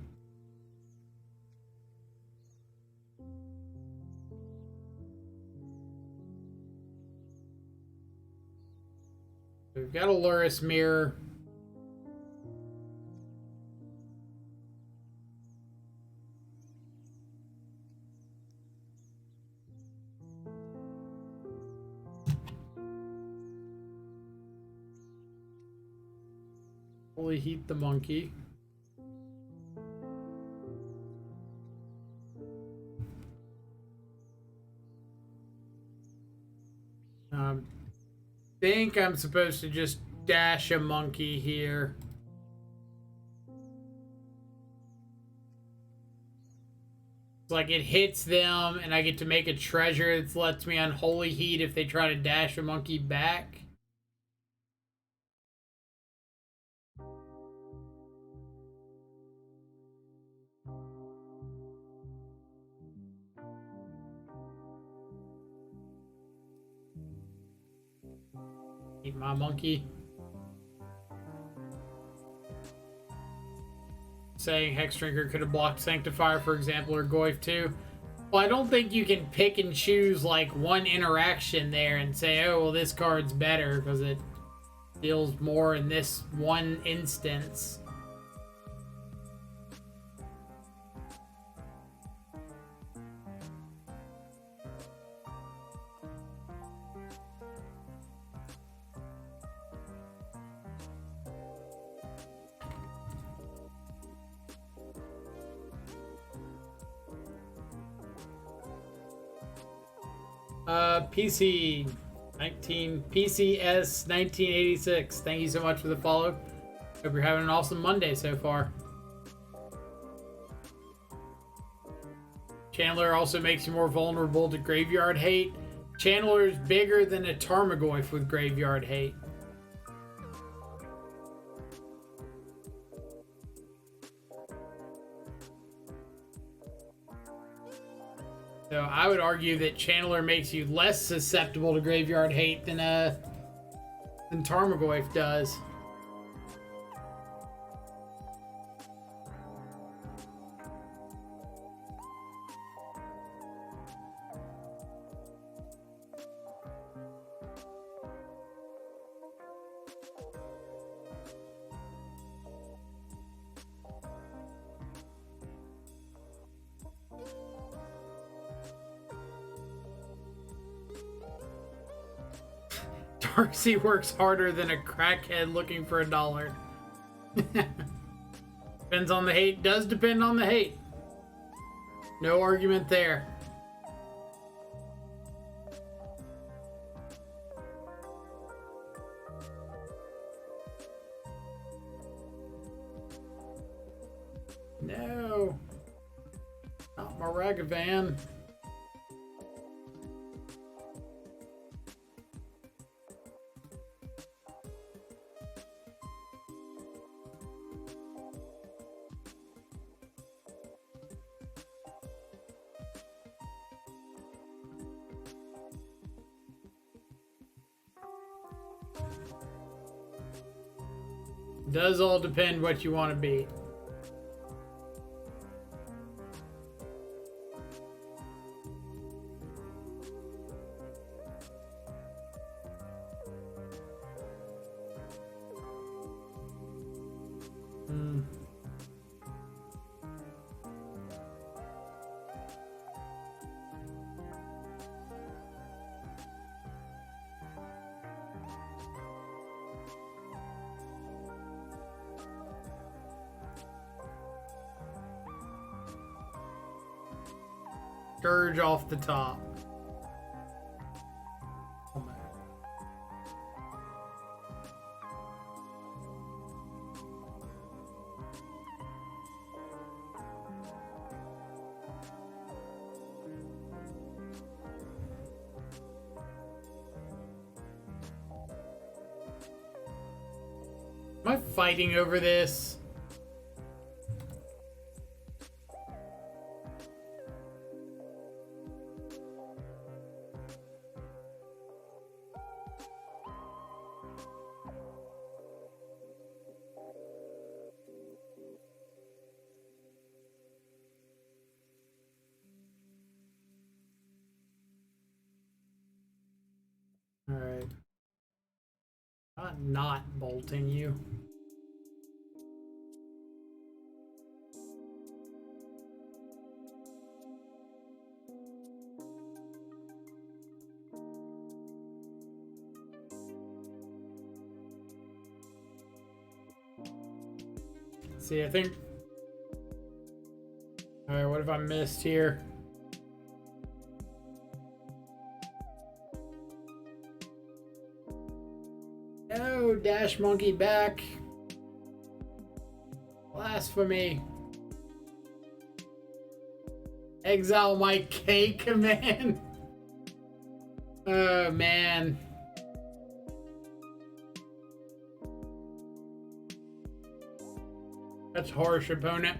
Speaker 1: We've got a Lurrus Mirror. Fully heat the monkey. Think I'm supposed to just dash a monkey here. It's like it hits them, and I get to make a treasure that lets me unholy heat if they try to dash a monkey back. Eat my monkey. Saying Hexdrinker could have blocked Sanctifier, for example, or Goyf too. Well, I don't think you can pick and choose like one interaction there and say, oh, well, this card's better because it deals more in this one instance. PCS 1986. Thank you so much for the follow. Hope you're having an awesome Monday so far. Chandler also makes you more vulnerable to graveyard hate. Chandler is bigger than a Tarmogoyf with graveyard hate. So I would argue that Chandler makes you less susceptible to graveyard hate than Tarmogoyf does. Darcy works harder than a crackhead looking for $1. Depends on the hate. Does depend on the hate. No argument there. No. Not my Ragavan. Does all depend what you want to be. Scourge off the top. Am I fighting over this? Alright. Not bolting you. Let's see, I think... Alright, what have I missed here? No, Dash Monkey back. Blasphemy. Exile my K command. Oh, man. That's harsh, opponent.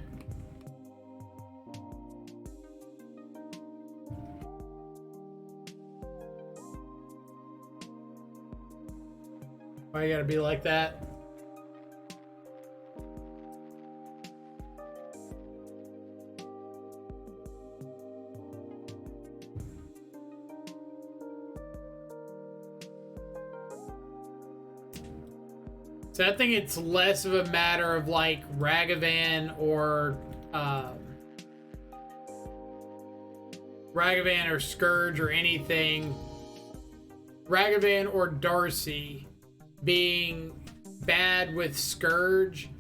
Speaker 1: Why you gotta be like that? So I think it's less of a matter of like Ragavan or Scourge or anything. Ragavan or Darcy being bad with Scourge,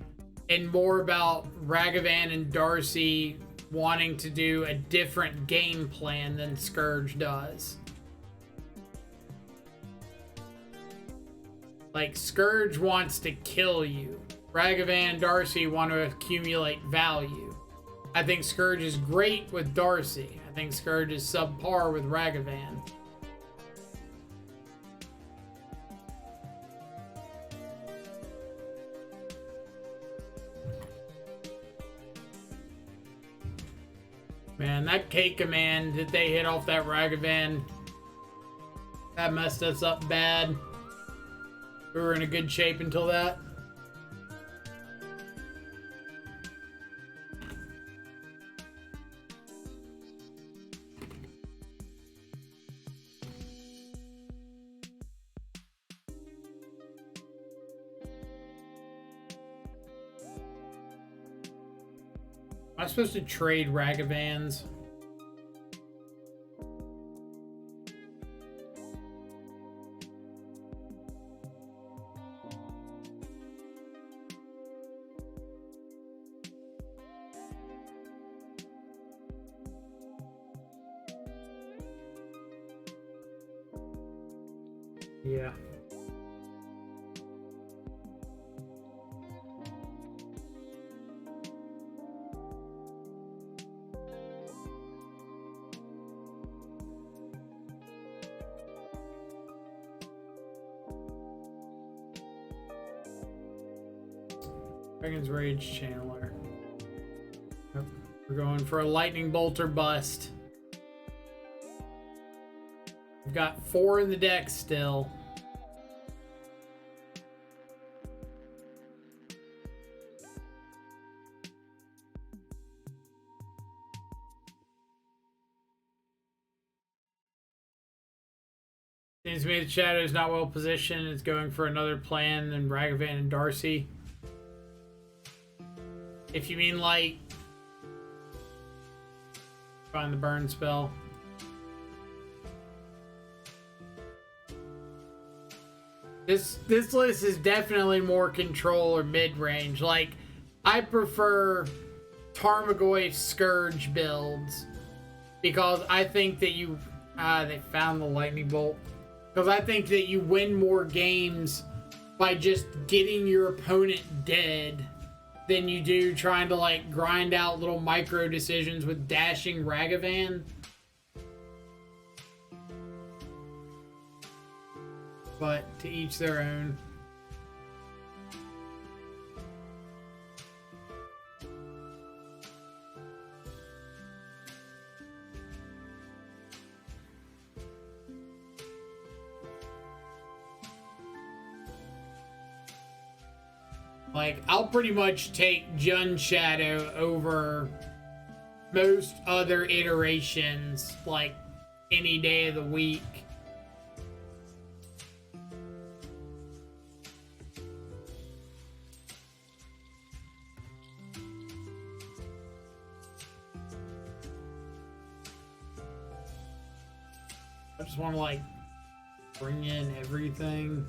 Speaker 1: and more about Ragavan and Darcy wanting to do a different game plan than Scourge does. Like, Scourge wants to kill you. Ragavan and Darcy want to accumulate value. I think Scourge is great with Darcy. I think Scourge is subpar with Ragavan. Man, that K command that they hit off that Ragavan, that messed us up bad. We were in a good shape until that. Am I supposed to trade Ragavans? Yeah. Dragon's Rage Channeler. Yep. We're going for a Lightning Bolt or bust. We've got 4 in the deck still. Seems to me the Shadow is not well positioned. It's going for another plan than Ragavan and Darcy. If you mean like find the burn spell. This list is definitely more control or mid-range. Like, I prefer Tarmogoyf Scourge builds because I think that you they found the lightning bolt. Because I think that you win more games by just getting your opponent dead than you do trying to like grind out little micro decisions with dashing Ragavan. But to each their own. Like, I'll pretty much take Jun Shadow over most other iterations, like, any day of the week. I just want to, like, bring in everything.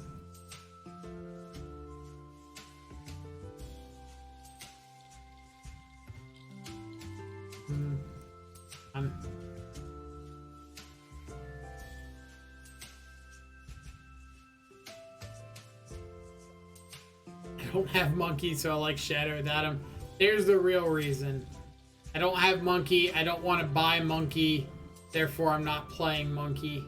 Speaker 1: don't have Monkey, so I like Shadow without him. There's the real reason. I don't have Monkey. I don't want to buy Monkey. Therefore, I'm not playing Monkey.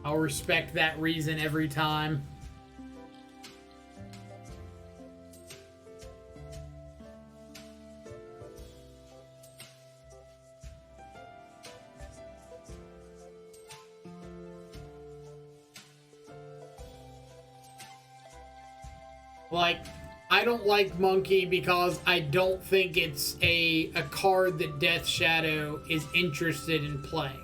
Speaker 1: I'll respect that reason every time. Like, I don't like Monkey because I don't think it's a card that Death Shadow is interested in playing.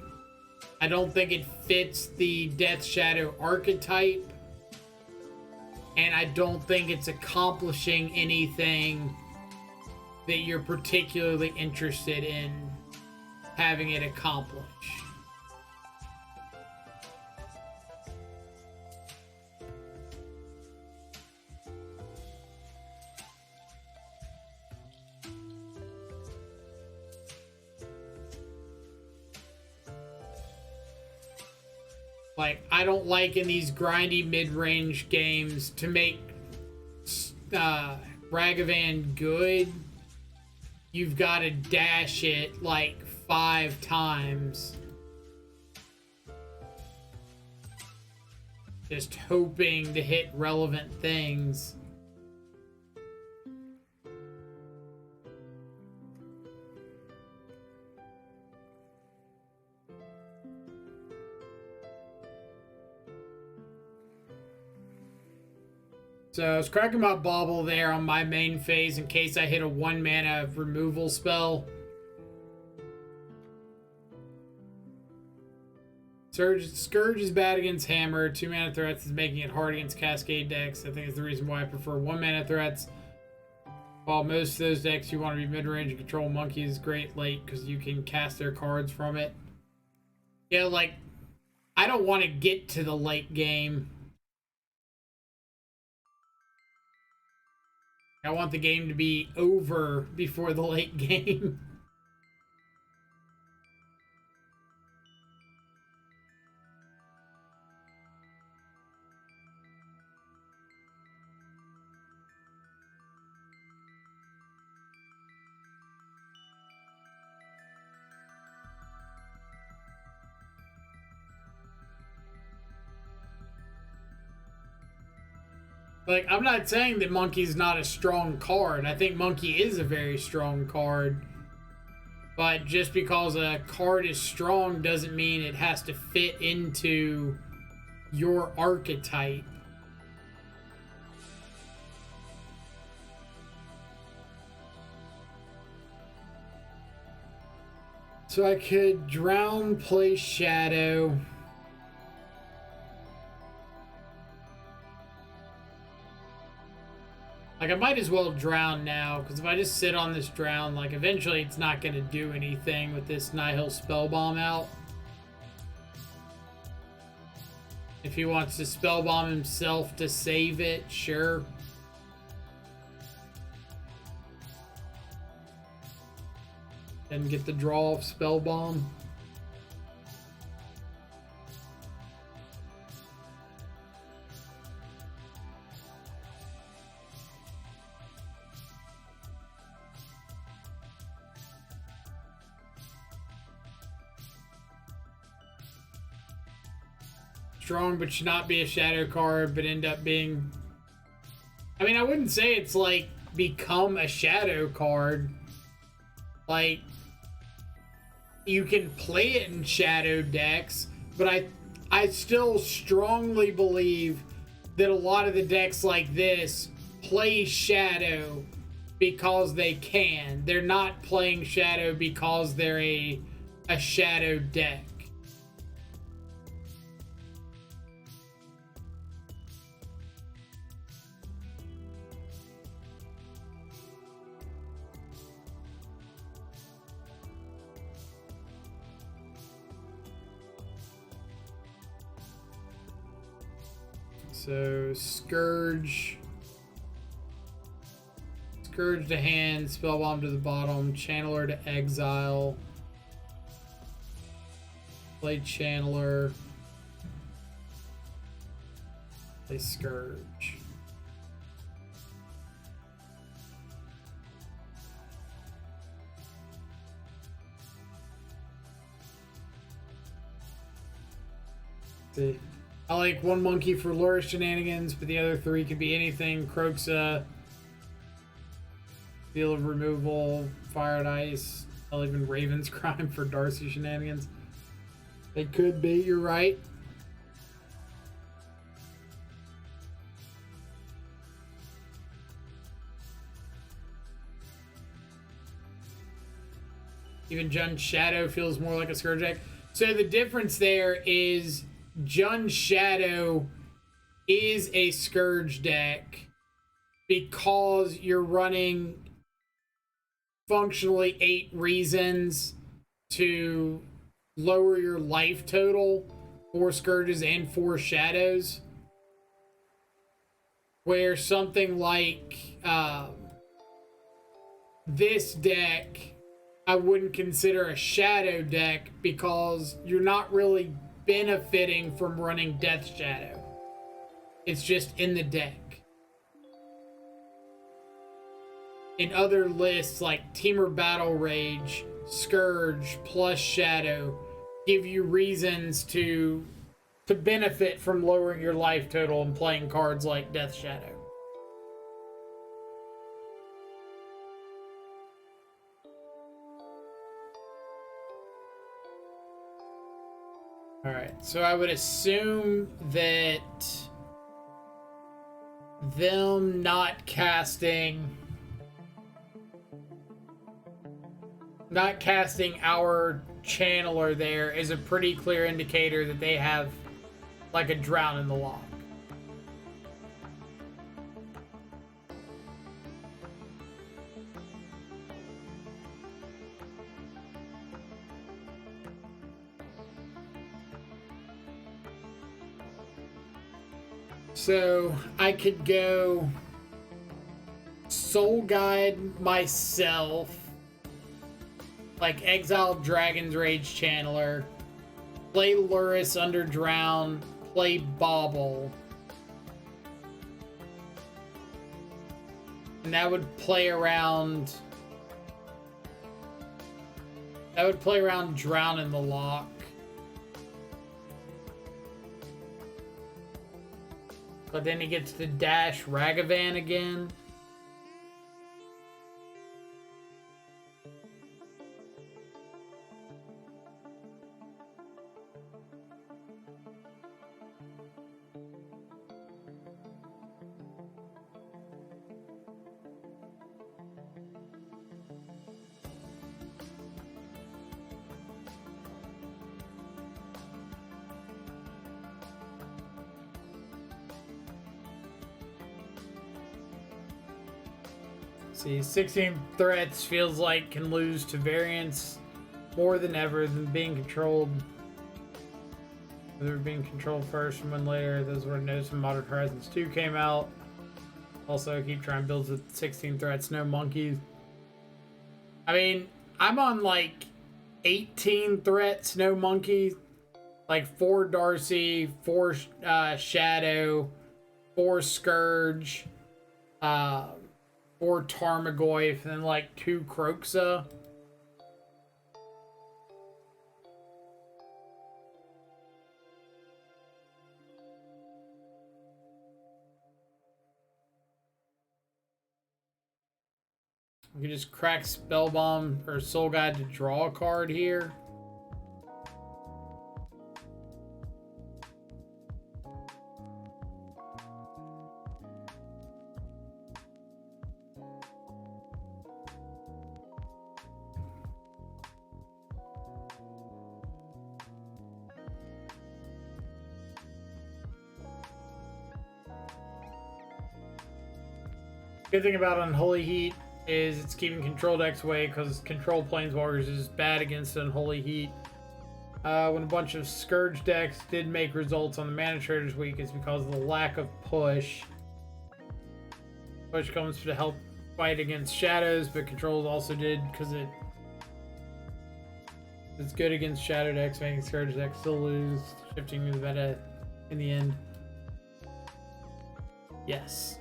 Speaker 1: I don't think it fits the Death Shadow archetype. And I don't think it's accomplishing anything that you're particularly interested in having it accomplish. Like, I don't like in these grindy mid-range games to make Ragavan good, you've got to dash it like 5 times. Just hoping to hit relevant things. So I was cracking my bauble there on my main phase in case I hit a 1 mana removal spell. Scourge is bad against Hammer. 2 mana threats is making it hard against Cascade decks. I think it's the reason why I prefer 1 mana threats. While most of those decks you want to be mid-range and control Monkey is great late because you can cast their cards from it. Yeah, like, I don't want to get to the late game. I want the game to be over before the late game. Like, I'm not saying that Monkey's not a strong card. I think Monkey is a very strong card. But just because a card is strong doesn't mean it has to fit into your archetype. So I could drown, play Shadow. Like, I might as well drown now, because if I just sit on this drown, like, eventually it's not going to do anything with this Nihil Spellbomb out. If he wants to Spellbomb himself to save it, sure. Then get the draw of Spellbomb. Strong but should not be a shadow card, but end up being... I mean, I wouldn't say it's like become a shadow card. Like, you can play it in shadow decks, but I still strongly believe that a lot of the decks like this play shadow because they can. They're not playing shadow because they're a shadow deck. So, Scourge to hand, Spellbomb to the bottom, Channeler to exile. Play Channeler. Play Scourge. See. I like one monkey for Lurrus shenanigans, but the other three could be anything. Croxa, Seal of Removal, Fire and Ice. I'll even Raven's Crime for Darcy shenanigans. They could be, you're right. Even Jun's Shadow feels more like a Scourge deck. So the difference there is Jun's Shadow is a Scourge deck because you're running functionally 8 reasons to lower your life total, 4 Scourges and 4 Shadows. Where something like this deck, I wouldn't consider a Shadow deck because you're not really benefiting from running Death Shadow. It's just in the deck. In other lists like Temur Battle Rage, Scourge plus Shadow give you reasons to benefit from lowering your life total and playing cards like Death Shadow. Alright, so I would assume that them not casting our Channeler there is a pretty clear indicator that they have like a Drown in the Lock. So I could go Soul Guide myself, like Exile Dragon's Rage Channeler, play Lurrus under Drown, play Bauble. And that would play around Drown in the Lock. But then he gets to dash Ragavan again. See, 16 threats feels like can lose to variance more than ever than being controlled. They're being controlled first and one later. Those were notes when Modern Horizons 2 came out. Also, keep trying builds with 16 threats, no monkeys. I mean, I'm on like 18 threats, no monkey. Like 4 Darcy, 4 Shadow, 4 Scourge, 4 Tarmogoyf, and then like 2 Croxa. We can just crack Spellbomb or Soul Guide to draw a card here. Good thing about Unholy Heat is it's keeping control decks away because control Planeswalkers is bad against Unholy Heat. When a bunch of Scourge decks did make results on the Mana Traders week, it's because of the lack of push. Push comes to help fight against Shadows, but controls also did because it It's good against Shadow decks, making Scourge decks still lose, shifting to the meta in the end. Yes.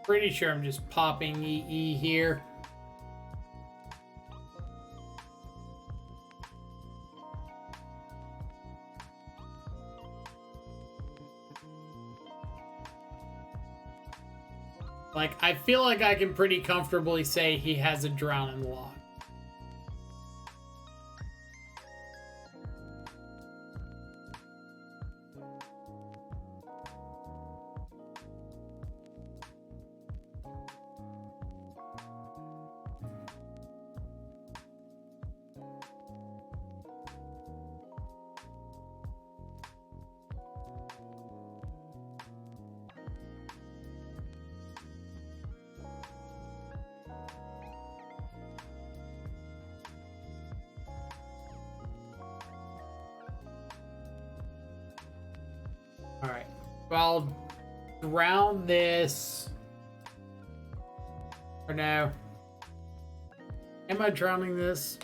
Speaker 1: Pretty sure I'm just popping EE here. Like, I feel like I can pretty comfortably say he has a Drown in lock. Alright. Well, I'll drown this. Or no. Am I drowning this?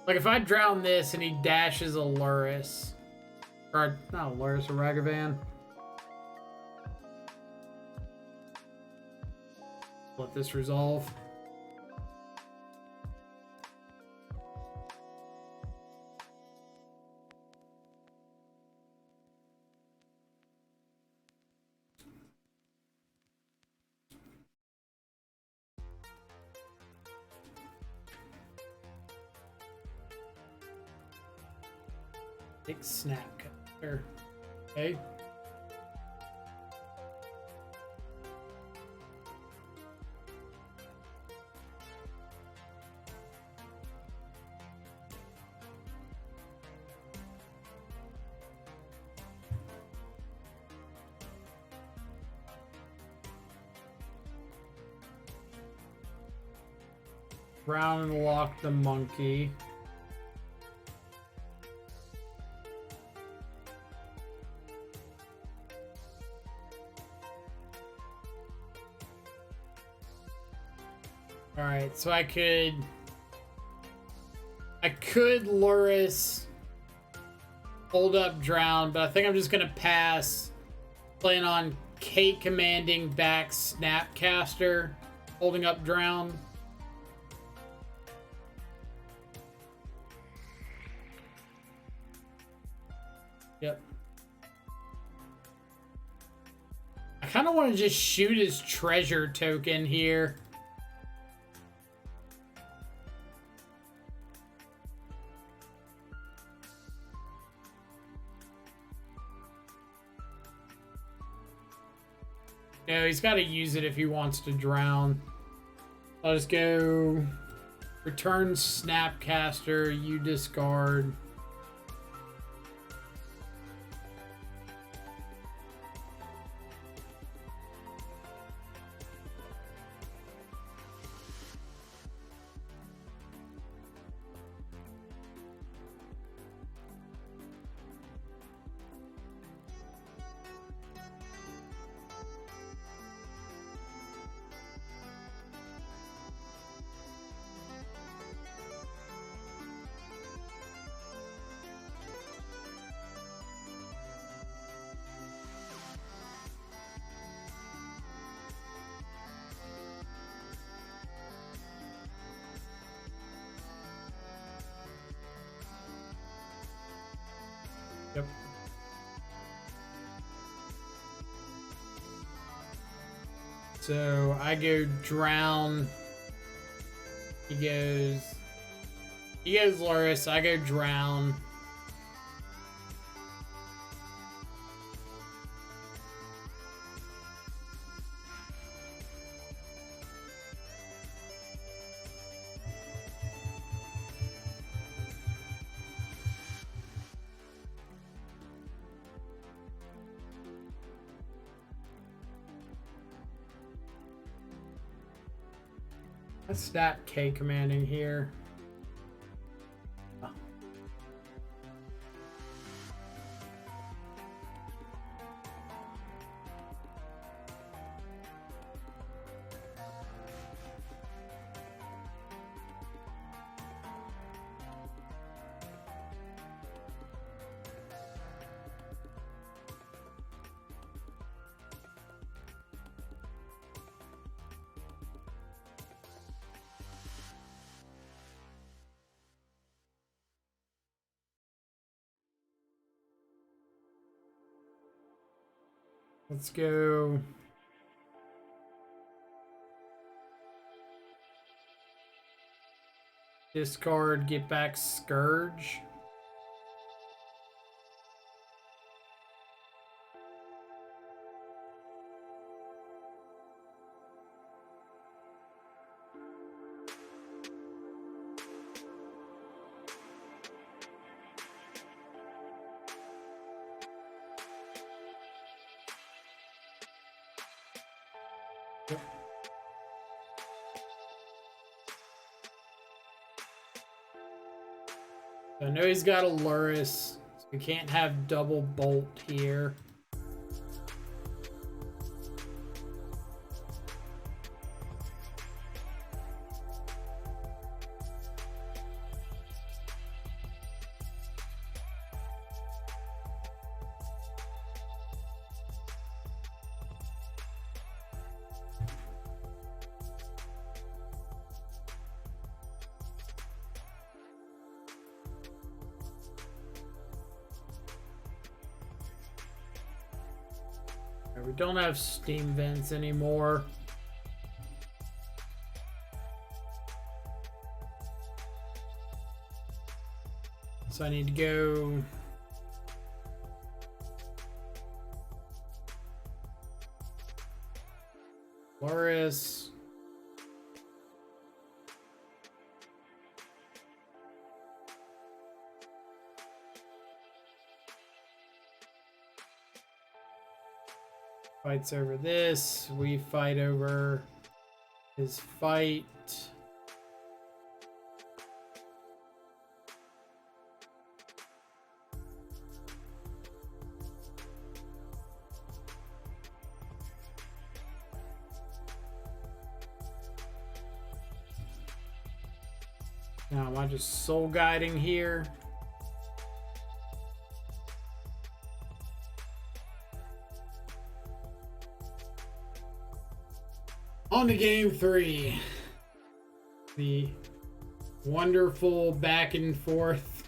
Speaker 1: Like, if I drown this and he dashes a Lurrus. Or, not a Lurrus, a Ragavan. Let this resolve. Big snap cutter. Okay. Brown and lock the monkey. Alright, so I could Lurrus, hold up Drown, but I think I'm just gonna pass. Playing on Kate commanding back Snapcaster, holding up Drown. Yep. I kind of want to just shoot his treasure token here. No, he's got to use it if he wants to drown. I'll just go return Snapcaster, you discard. Yep. So I go drown. He goes Lurrus. I go drown. Let's snap K commanding here. Let's go. Discard, get back Scourge. I know he's got a Lurrus, so we can't have double bolt here. We don't have steam vents anymore. So I need to go Lurrus. Fights over this. We fight over his fight. Now, am I just soul guiding here? On to game 3. The wonderful back and forth.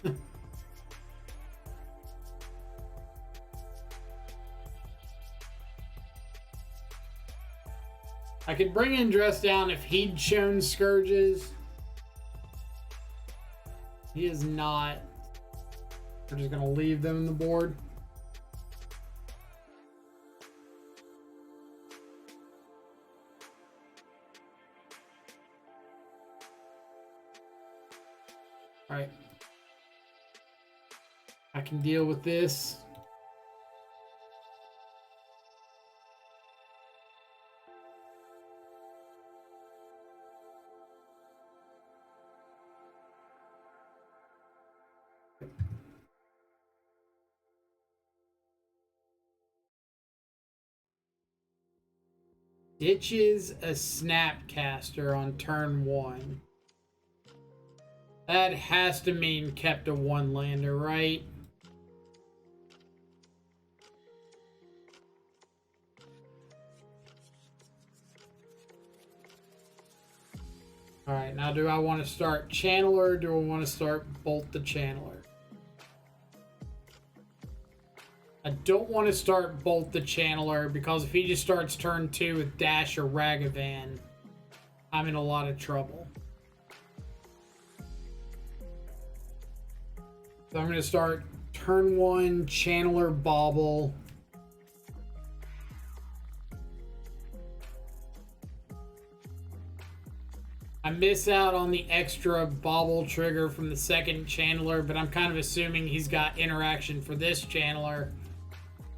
Speaker 1: I could bring in Dress Down if he'd shown Scourges. He is not. We're just going to leave them on the board. Alright. I can deal with this. Ditches a Snapcaster on turn 1. That has to mean kept a 1-lander, right? Alright, now do I want to start Channeler or do I want to start Bolt the Channeler? I don't want to start Bolt the Channeler because if he just starts turn 2 with Dash or Ragavan, I'm in a lot of trouble. So I'm going to start turn 1 Channeler Bauble. I miss out on the extra Bauble trigger from the second Channeler, but I'm kind of assuming he's got interaction for this Channeler.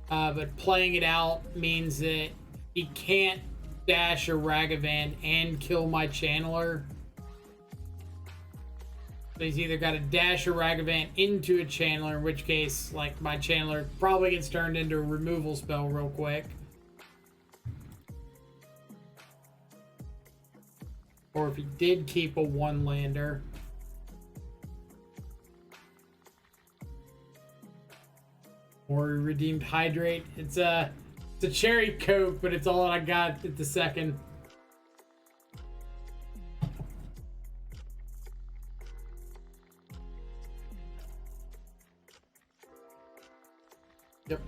Speaker 1: But playing it out means that he can't Dash a Ragavan and kill my Channeler. So he's either got to dash a Ragavan into a Channeler, in which case, like, my Channeler probably gets turned into a removal spell real quick. Or if he did keep a one-lander. Or he redeemed Hydrate. It's a Cherry Coke, but it's all I got at the second. Yep.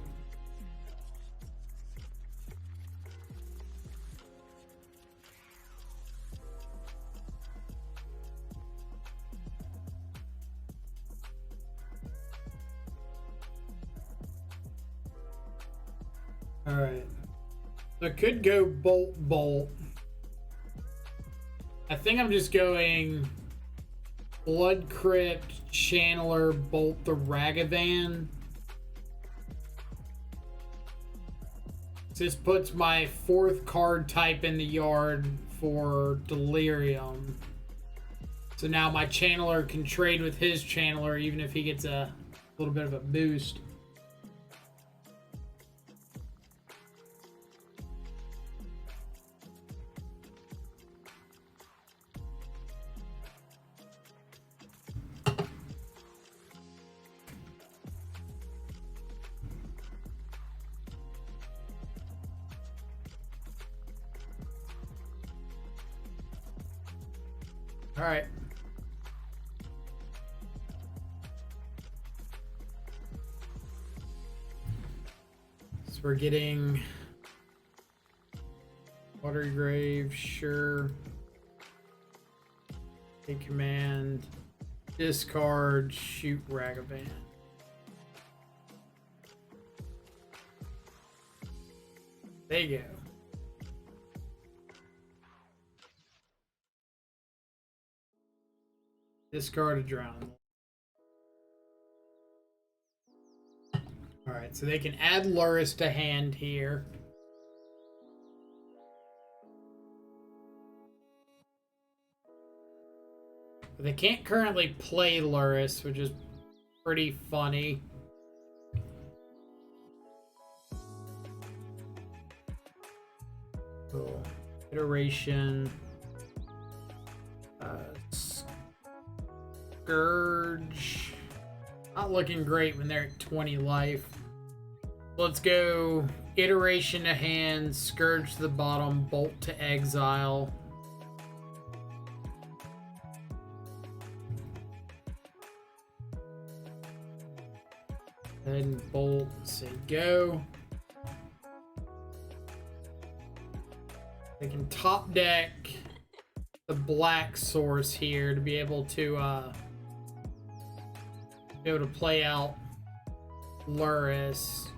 Speaker 1: All right. So I could go Bolt. I think I'm just going Blood Crypt, Channeler, Bolt the Ragavan. This puts my 4th card type in the yard for Delirium. So now my Channeler can trade with his Channeler even if he gets a little bit of a boost. All right. So we're getting Watery Grave, sure. Take command, discard, shoot Ragavan. There you go. Discard a drown. Alright, so they can add Lurrus to hand here. But they can't currently play Lurrus, which is pretty funny. Cool. Iteration. Scourge. Not looking great when they're at 20 life. Let's go Iteration to hand, Scourge to the bottom, Bolt to exile. Then Bolt, say go. They can top deck the black source here to be able to play out Lurrus.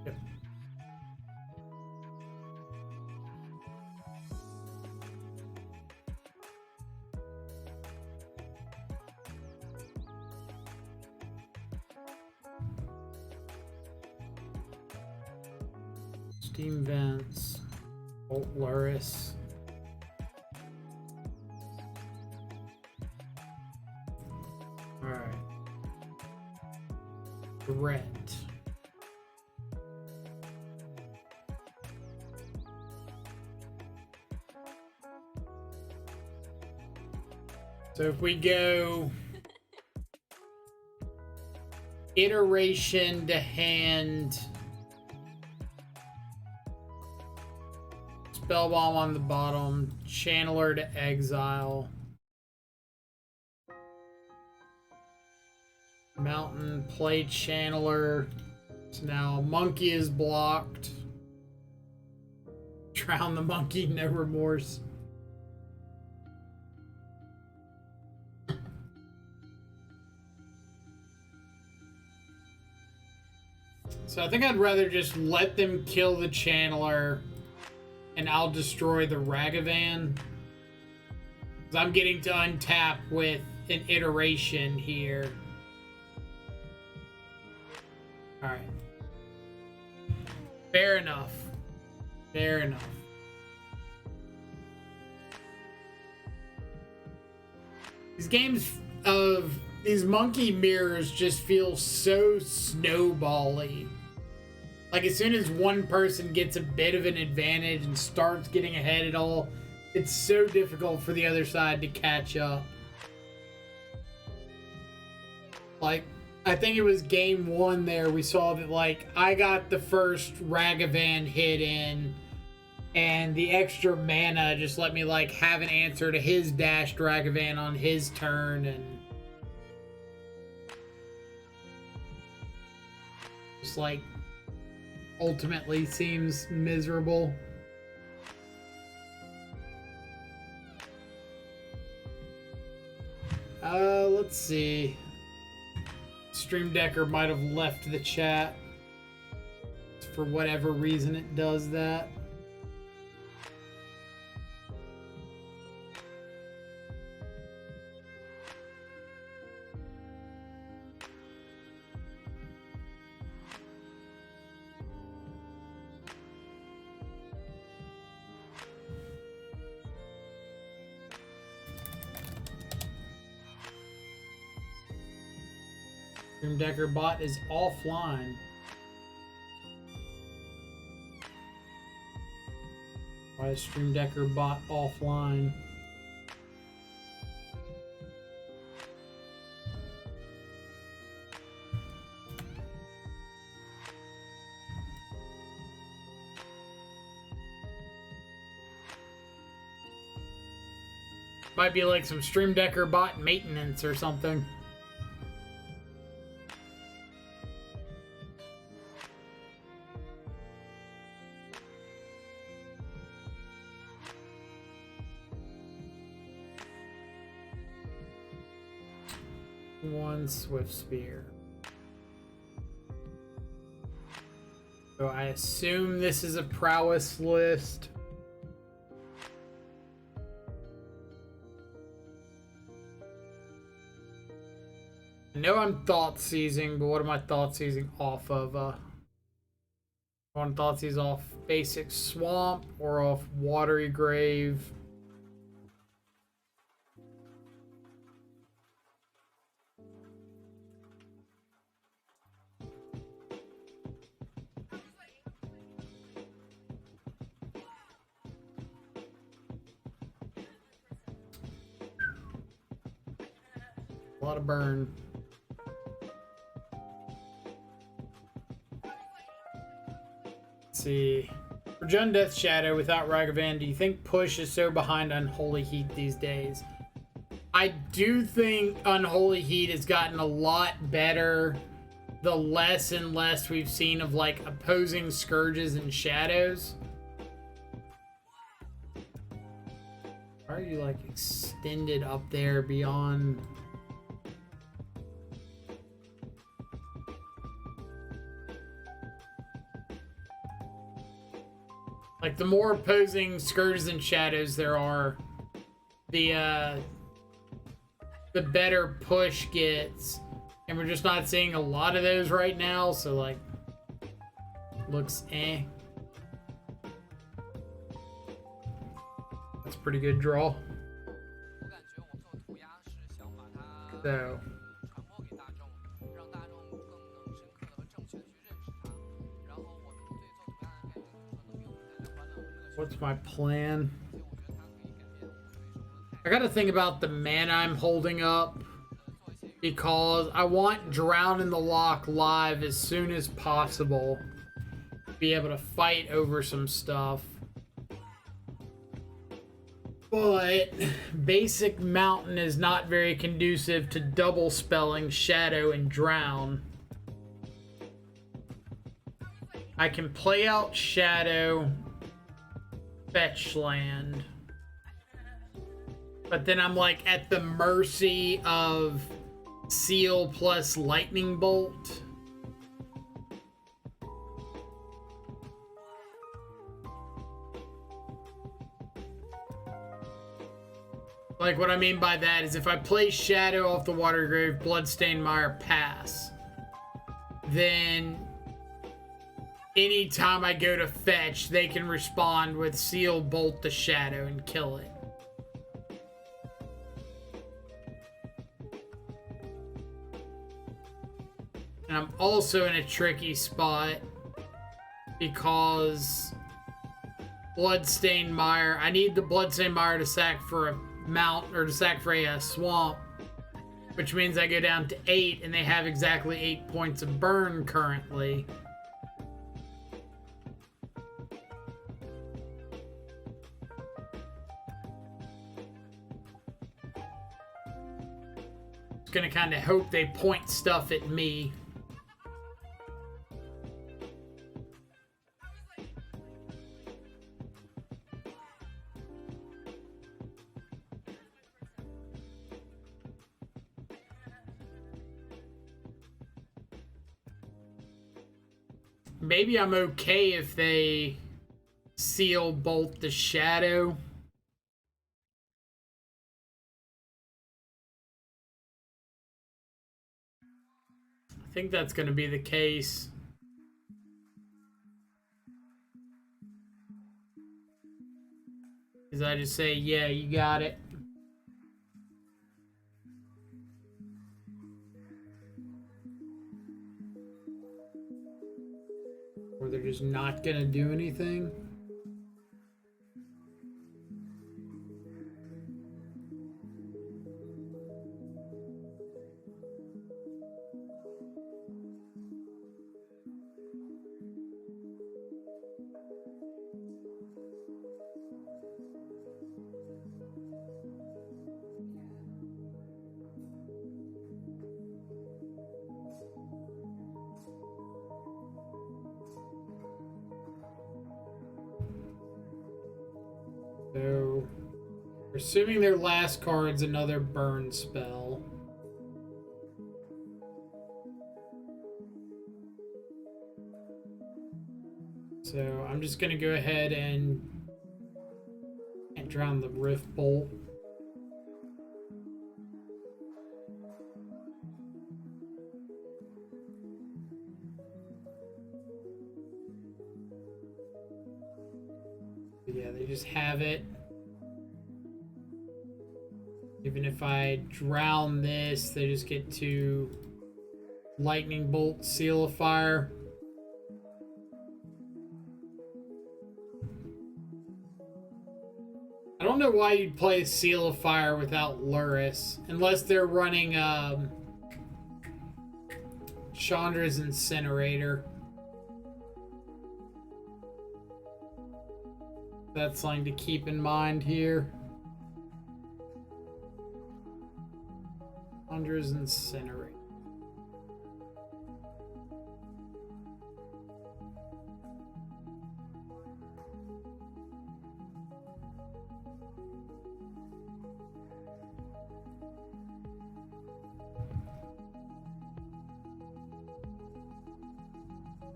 Speaker 1: Yep. Steam Vents, Bolt Lurrus. Alright. Threat. So if we go Iteration to hand, Spellbomb on the bottom, Channeler to exile, Mountain, play Channeler. So now Monkey is blocked. Drown the Monkey, no remorse. So I think I'd rather just let them kill the Channeler and I'll destroy the Ragavan. 'Cause I'm getting to untap with an iteration here. Alright. Fair enough. Fair enough. These games of these monkey mirrors just feel so snowbally. Like as soon as one person gets a bit of an advantage and starts getting ahead at all, it's so difficult for the other side to catch up. Like, I think it was game one there, we saw that, like, I got the first Ragavan hit in, and the extra mana just let me, like, have an answer to his dashed Ragavan on his turn, and just, like, ultimately seems miserable. Let's see. Stream Decker might have left the chat. For whatever reason it does that. Stream Decker bot is offline. Why is Stream Decker bot offline? Might be like some Stream Decker bot maintenance or something. One Swift Spear. So I assume this is a prowess list. I know I'm thought seizing, but what am I thought seizing off of? One thought seize off basic swamp or off watery grave. A lot of burn. Let's see. For Jund Death Shadow without Ragavan, do you think push is so behind Unholy Heat these days? I do think Unholy Heat has gotten a lot better the less and less we've seen of like opposing scourges and shadows. Why are you like extended up there beyond? Like, the more opposing scourges and shadows there are, the better push gets. And we're just not seeing a lot of those right now, so, like, looks eh. That's a pretty good draw. So... what's my plan? I gotta think about the mana I'm holding up, because I want Drown in the Loch live as soon as possible. Be able to fight over some stuff. But basic Mountain is not very conducive to double spelling Shadow and Drown. I can play out Shadow, fetch land, but then I'm like at the mercy of Seal plus Lightning Bolt. Like, what I mean by that is if I play Shadow off the Watergrave, Bloodstained Mire, pass, then anytime I go to fetch, they can respond with Seal, Bolt the Shadow, and kill it. And I'm also in a tricky spot because Bloodstained Mire, I need the Bloodstained Mire to sack for a mount, or to sack for a swamp, which means I go down to 8, and they have exactly 8 points of burn currently. Just gonna kind of hope they point stuff at me. Maybe I'm okay if they Seal, Bolt the Shadow. I think that's going to be the case. Because I just say, yeah, you got it. Or they're just not going to do anything. So, assuming their last card's another burn spell. So, I'm just going to go ahead and drown the Rift Bolt. Yeah, they just have it. Even if I drown this, they just get to Lightning Bolt, Seal of Fire. I don't know why you'd play Seal of Fire without Lurrus, unless they're running Chandra's Incinerator. That's something to keep in mind here. Chandra's Incinerator.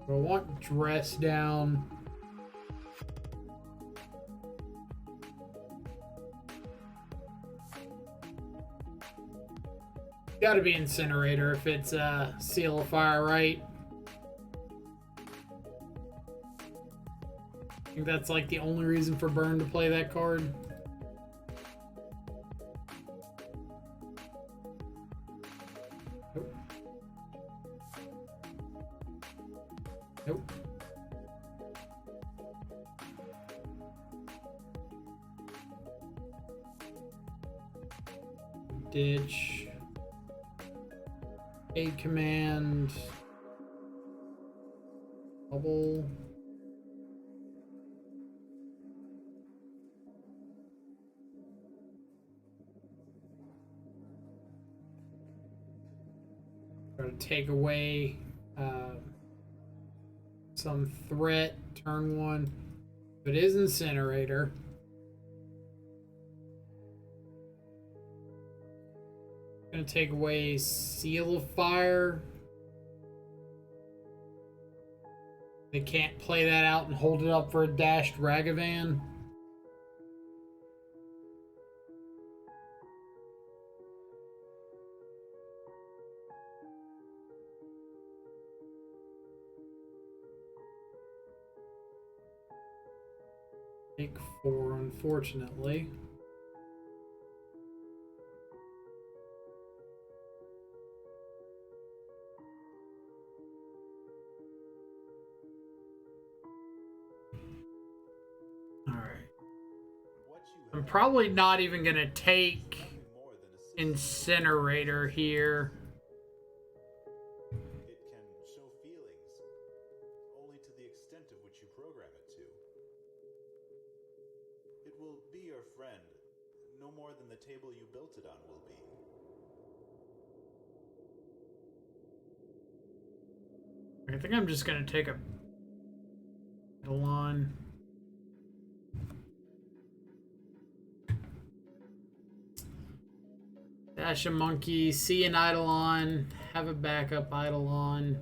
Speaker 1: I want Dress down. Gotta be Incinerator if it's Seal of Fire, right? I think that's like the only reason for Burn to play that card. Nope. Nope. Ditch. Aid command. Bubble. Try to take away some threat. Turn 1. It is Incinerator. Gonna take away Seal of Fire. They can't play that out and hold it up for a dashed Ragavan. Take 4, unfortunately. Alright. I'm probably not even going to take Incinerator here.
Speaker 2: It can show feelings only to the extent of which you program it to. It will be your friend, no more than the table you built it on will be.
Speaker 1: I think I'm just going to take a Eidolon. Dash a monkey, see an Eidolon, have a backup Eidolon.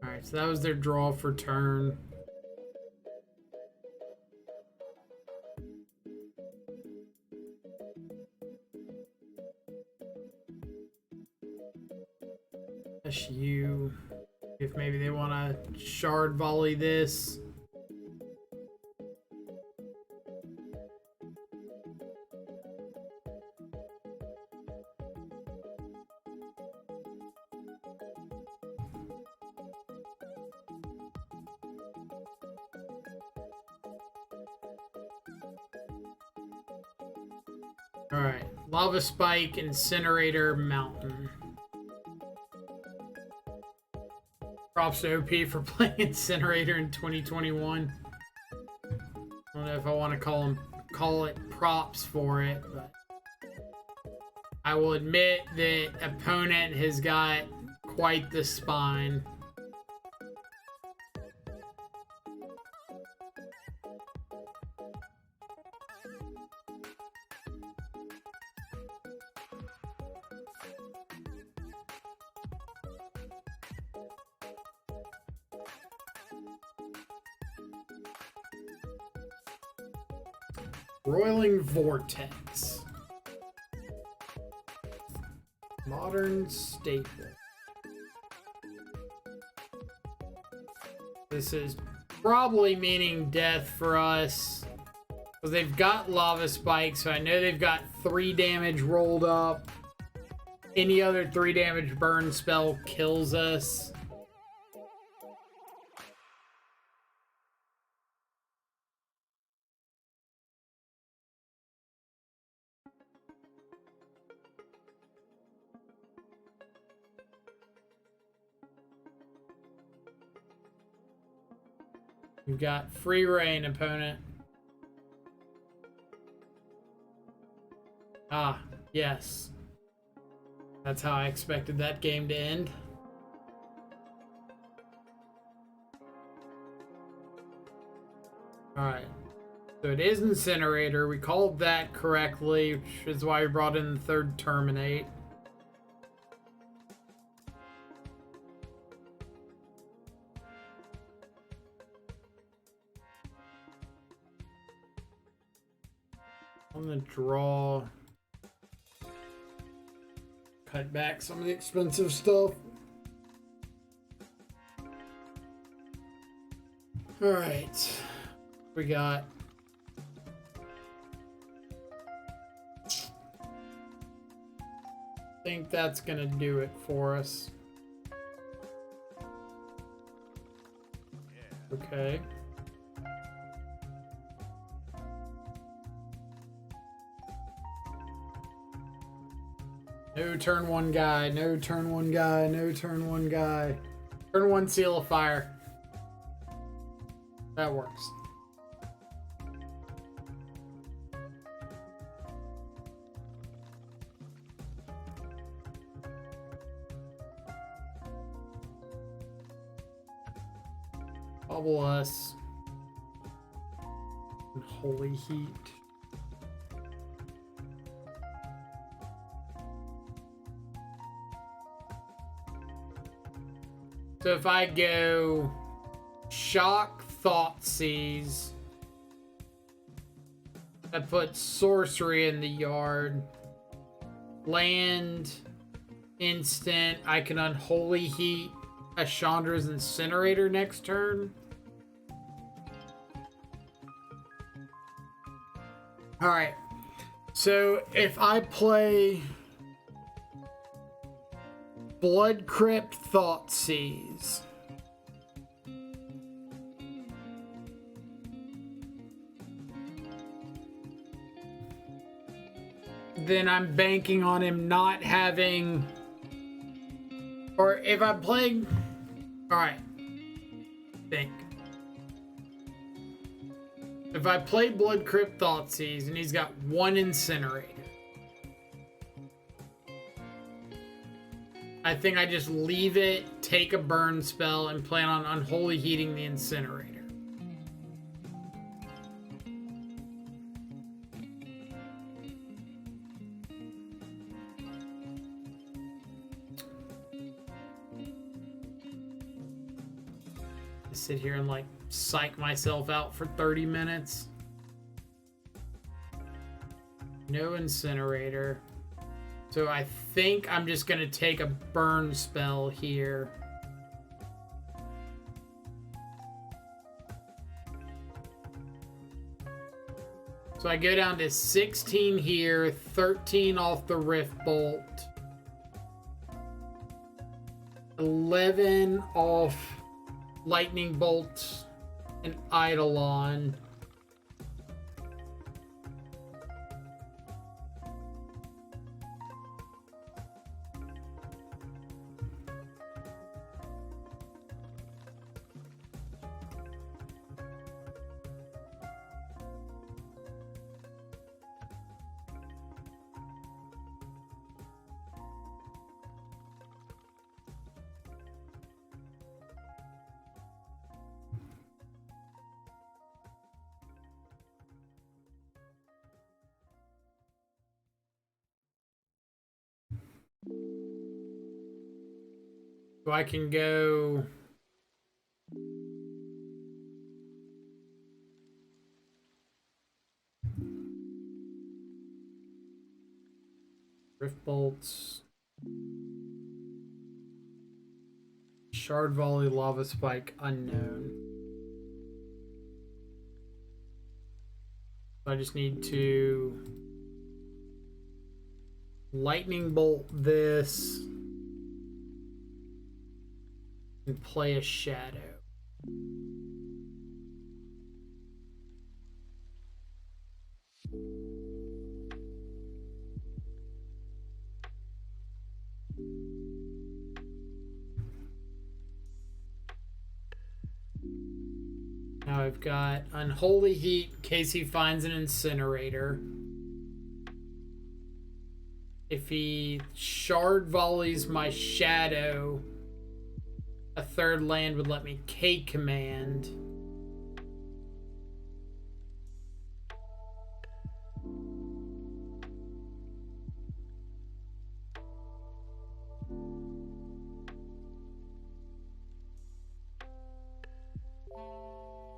Speaker 1: Alright, so that was their draw for turn. Dash you. If maybe they want to shard volley this. Alright, Lava Spike, Incinerator, Mountain. Props to OP for playing Incinerator in 2021. I don't know if I want to call it props for it, but I will admit that opponent has got quite the spine. Roiling Vortex. Modern staple. This is probably meaning death for us. Because they've got Lava Spike, so I know they've got 3 damage rolled up. Any other 3 damage burn spell kills us. You've got free reign, opponent. Ah, yes. That's how I expected that game to end. Alright. So it is Incinerator. We called that correctly, which is why we brought in the 3rd Terminate. I'm gonna draw. Cut back some of the expensive stuff. Alright. We got I think that's gonna do it for us. Okay. No turn 1 guy, no turn 1 guy, no turn 1 guy. Turn 1 Seal of Fire. That works. Bubble us. And Holy Heat. So if I go Shock, Thoughtseize, I put Sorcery in the yard. Land, instant, I can Unholy Heat a Chandra's Incinerator next turn. Alright. So if I play Blood Crypt Thoughtseize, then I'm banking on him not having, or if I'm playing, alright, think. If I play Blood Crypt Thoughtseize and he's got one Incinerator, I think I just leave it, take a burn spell, and plan on Unholy Heating the Incinerator. Sit here and like psych myself out for 30 minutes. No Incinerator. So I think I'm just going to take a burn spell here. So I go down to 16 here, 13 off the Rift Bolt, 11 off Lightning Bolt and Eidolon. So I can go Rift Bolts, Shard Volley, Lava Spike, unknown. So I just need to Lightning Bolt this and play a Shadow. Now I've got Unholy Heat in case he finds an Incinerator. If he Shard Volleys my Shadow, a third land would let me K-Command.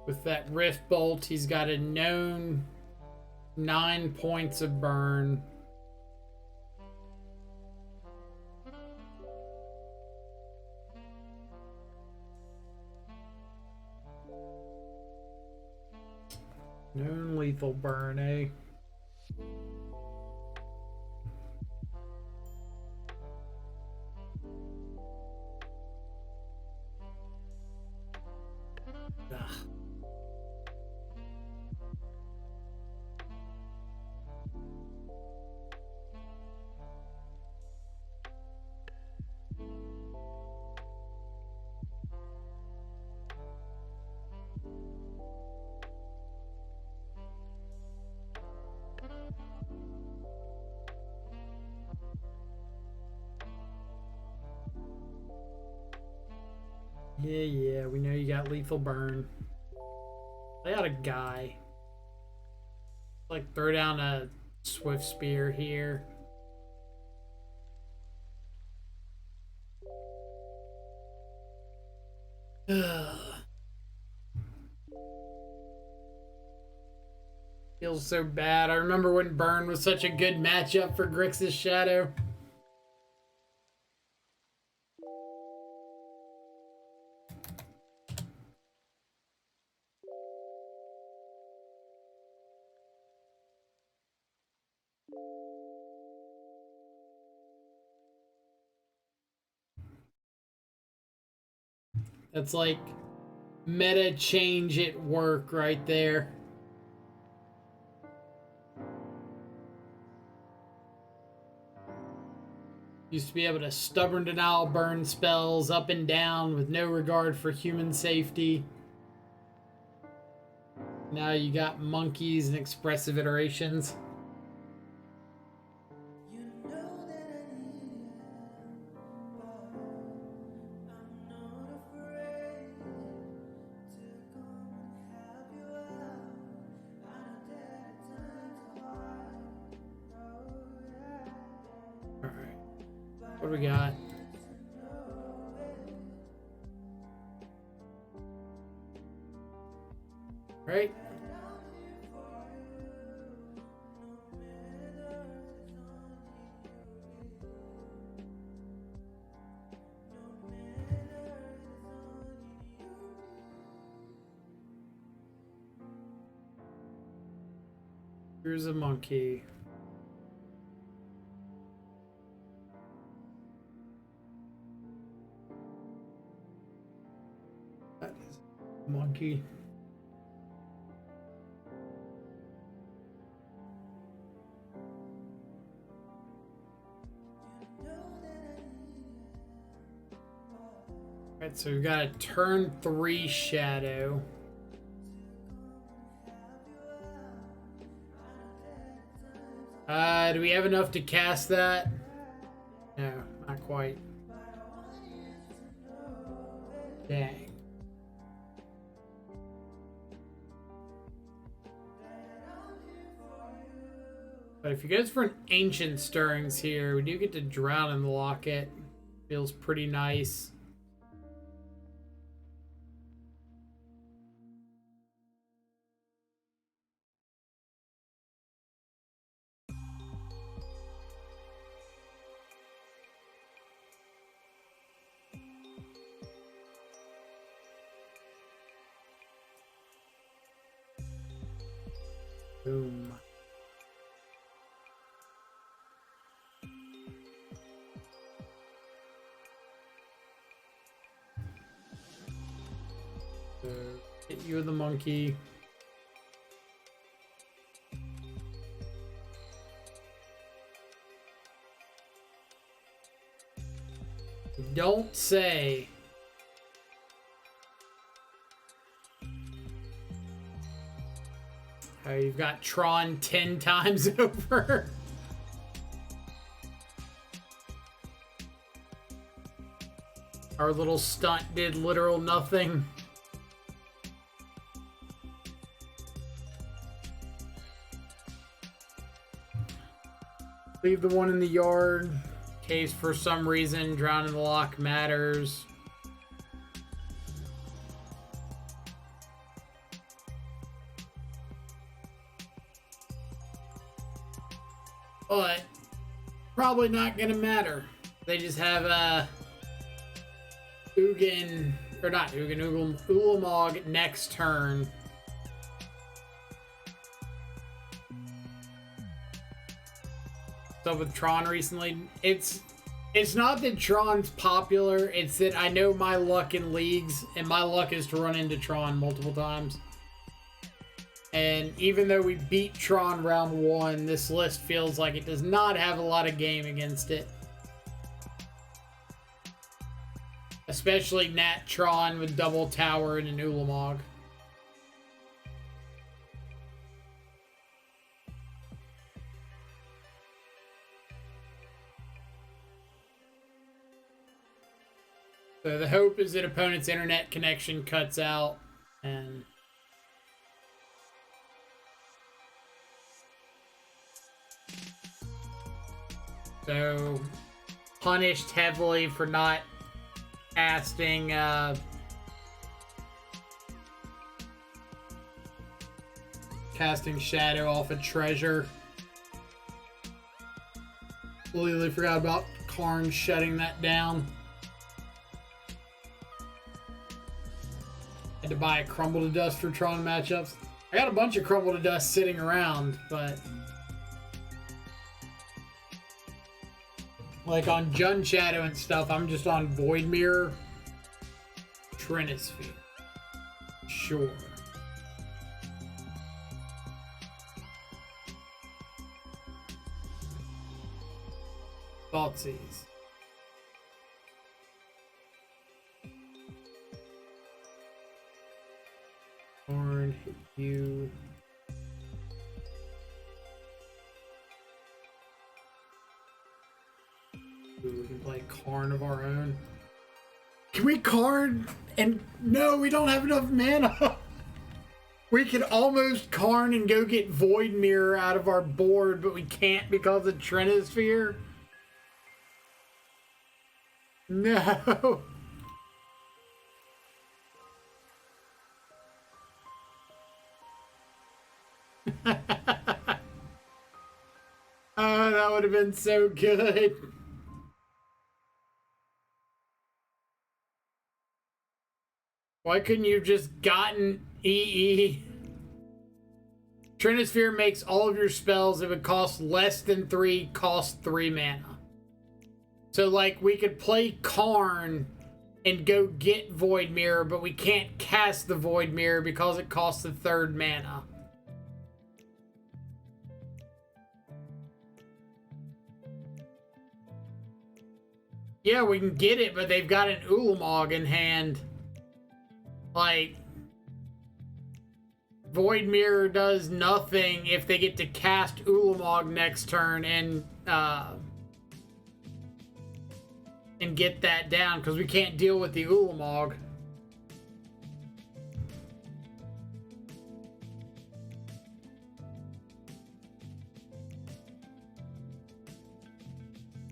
Speaker 1: With that Rift Bolt, he's got a known 9 points of burn. Known lethal burn, eh? Ugh. Yeah, we know you got lethal burn. They got a guy. Like, throw down a Swift Spear here. Ugh. Feels so bad. I remember when burn was such a good matchup for Grixis Shadow. That's like meta change at work right there. Used to be able to stubborn denial burn spells up and down with no regard for human safety. Now you got monkeys and expressive iterations. What do we got? Right. Here's a monkey. That is a monkey. Alright, so we've got a turn 3 shadow. Do we have enough to cast that? No, not quite. Dang. But if he goes for an Ancient Stirrings here, we do get to drown in the locket. Feels pretty nice. Boom. Hit you with the monkey. Don't say. Oh, you've got Tron 10 times over. Our little stunt did literal nothing. Leave the one in the yard. In case for some reason drown in the lock matters. But probably not gonna matter. They just have Ulamog next turn. So with Tron recently, it's not that Tron's popular, it's that I know my luck in leagues, and my luck is to run into Tron multiple times. And even though we beat Tron round 1, this list feels like it does not have a lot of game against it. Especially Nat Tron with double tower and an Ulamog. So the hope is that opponent's internet connection cuts out and so punished heavily for not casting Shadow off a treasure. Completely forgot about Karn shutting that down. Had to buy a Crumble to Dust for Tron matchups. I got a bunch of Crumble to Dust sitting around, but like on Jun Shadow and stuff, I'm just on Void Mirror. Trinisphere. Sure. Thoughtseize. Horn, you. Ooh, we can play Karn of our own. Can we Karn? And no, we don't have enough mana. We could almost Karn and go get Void Mirror out of our board, but we can't because of Trinisphere. No. Oh, that would have been so good. Why couldn't you have just gotten EE? Trinisphere makes all of your spells that would cost less than 3 cost 3 mana. So, like, we could play Karn and go get Void Mirror, but we can't cast the Void Mirror because it costs the 3rd mana. Yeah, we can get it, but they've got an Ulamog in hand. Like, Void Mirror does nothing if they get to cast Ulamog next turn and get that down, because we can't deal with the Ulamog.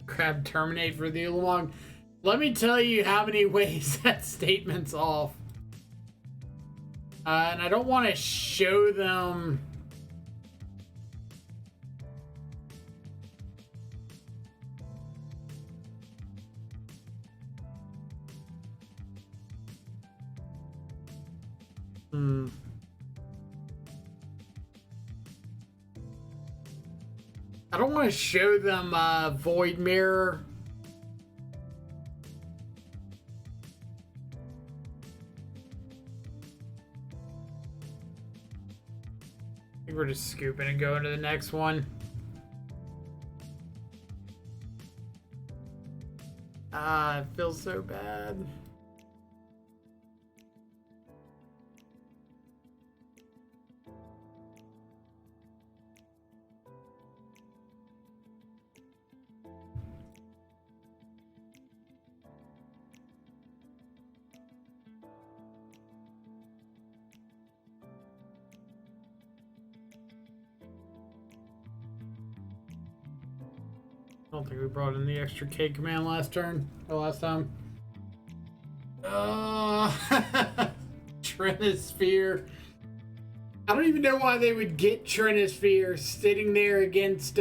Speaker 1: Crab terminate for the Ulamog. Let me tell you how many ways that statement's off. And I don't want to show them. I don't want to show them Void Mirror. I think we're just scooping and going to the next one. Ah, it feels so bad. I don't think we brought in the extra K command last turn, or last time. Trinisphere. I don't even know why they would get Trinisphere sitting there against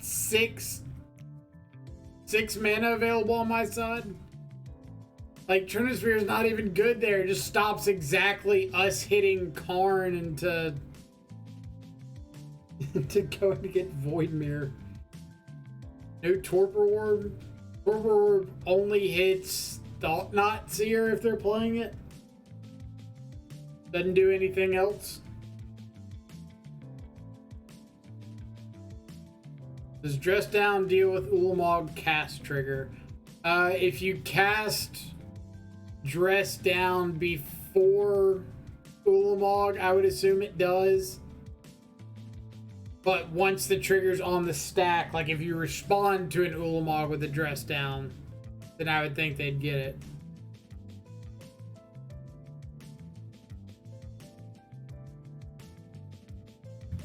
Speaker 1: six mana available on my side. Like, Trinisphere is not even good there. It just stops exactly us hitting Karn and to go and get Void Mirror. No Torpor Orb. Torpor Orb only hits Thought Knot Seer if they're playing it. Doesn't do anything else. Does Dress Down deal with Ulamog cast trigger? If you cast Dress Down before Ulamog, I would assume it does. But once the trigger's on the stack, like if you respond to an Ulamog with a Dress Down, then I would think they'd get it.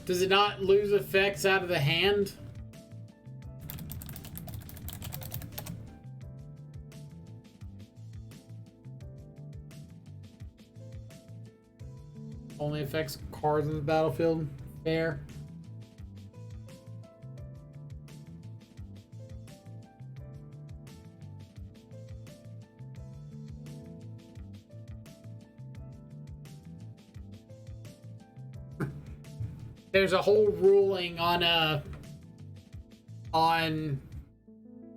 Speaker 1: Does it not lose effects out of the hand? Only affects cards on the battlefield. Fair. There's a whole ruling on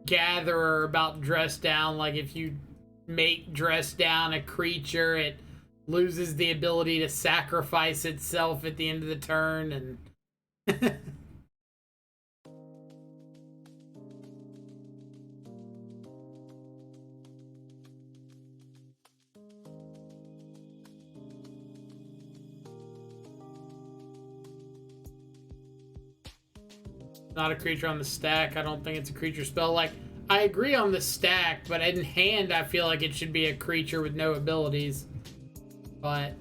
Speaker 1: gatherer about dress down. Like if you make dress down a creature, it loses the ability to sacrifice itself at the end of the turn, and not a creature on the stack. I don't think it's a creature spell. Like, I agree on the stack, but in hand, I feel like it should be a creature with no abilities. But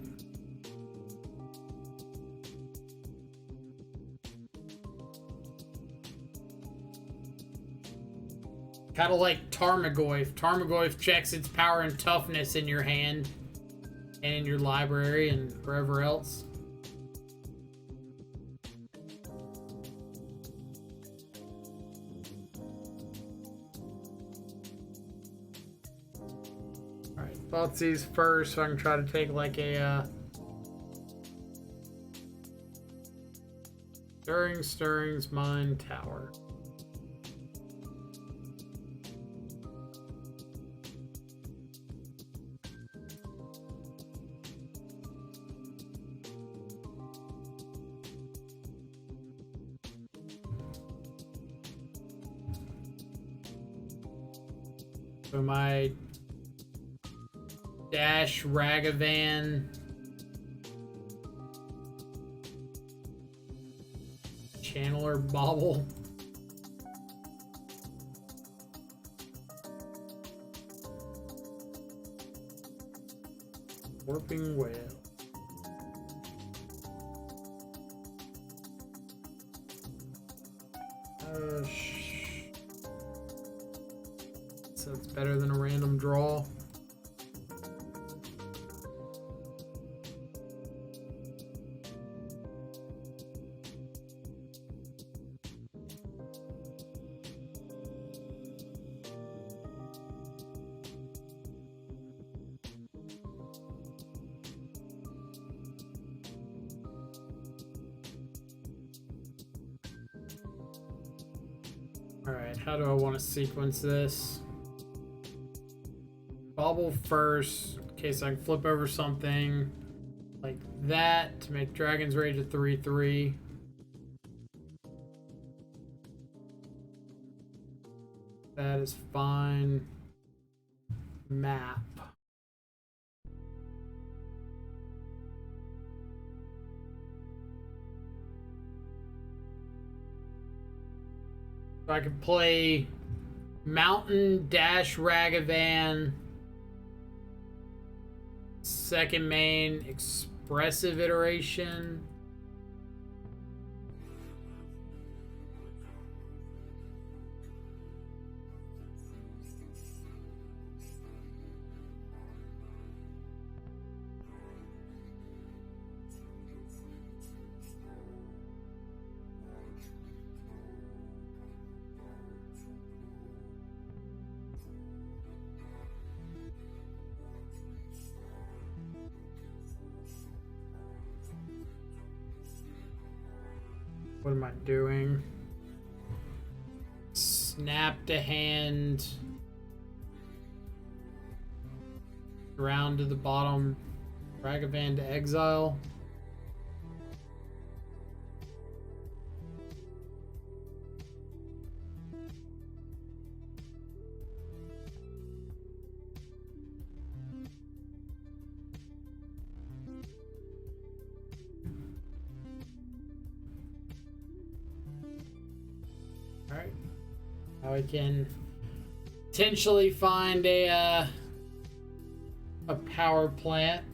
Speaker 1: kind of like Tarmogoyf. Tarmogoyf checks its power and toughness in your hand and in your library and wherever else. Thoughtseize first, so I can try to take like a Stirrings Mine Tower. So my dash Ragavan, Channeler Bauble, Warping Whale. So it's better than a random draw. Alright, how do I want to sequence this? Bauble first, in case I can flip over something like that to make Dragon's Rage a 3/3. That is fine. Map. So I could play Mountain Dash Ragavan, second main Expressive iteration. What am I doing? Snap to hand. Round to the bottom. Ragavan to exile. Alright. Now we can potentially find a power plant.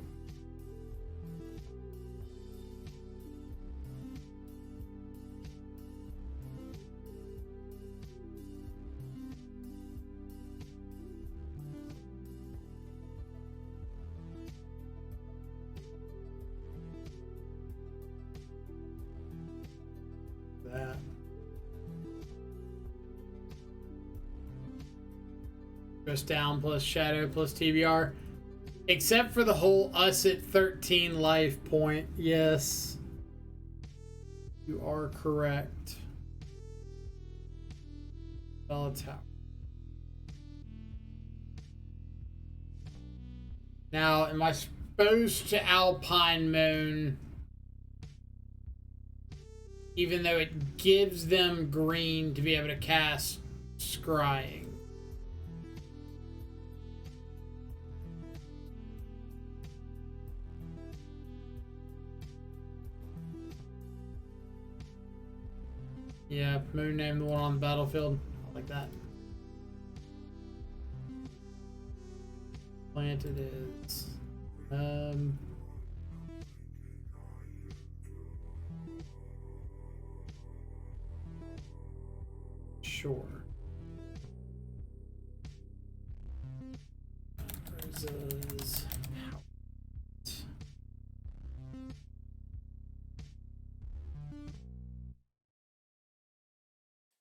Speaker 1: That. Just down plus shadow plus TBR. Except for the whole us at 13 life point. Yes. You are correct. Tower. Now, am I supposed to Alpine Moon, even though it gives them green to be able to cast Scrying? Yeah, Moon name the one on the battlefield. I like that. Plant it is. Sure. Versus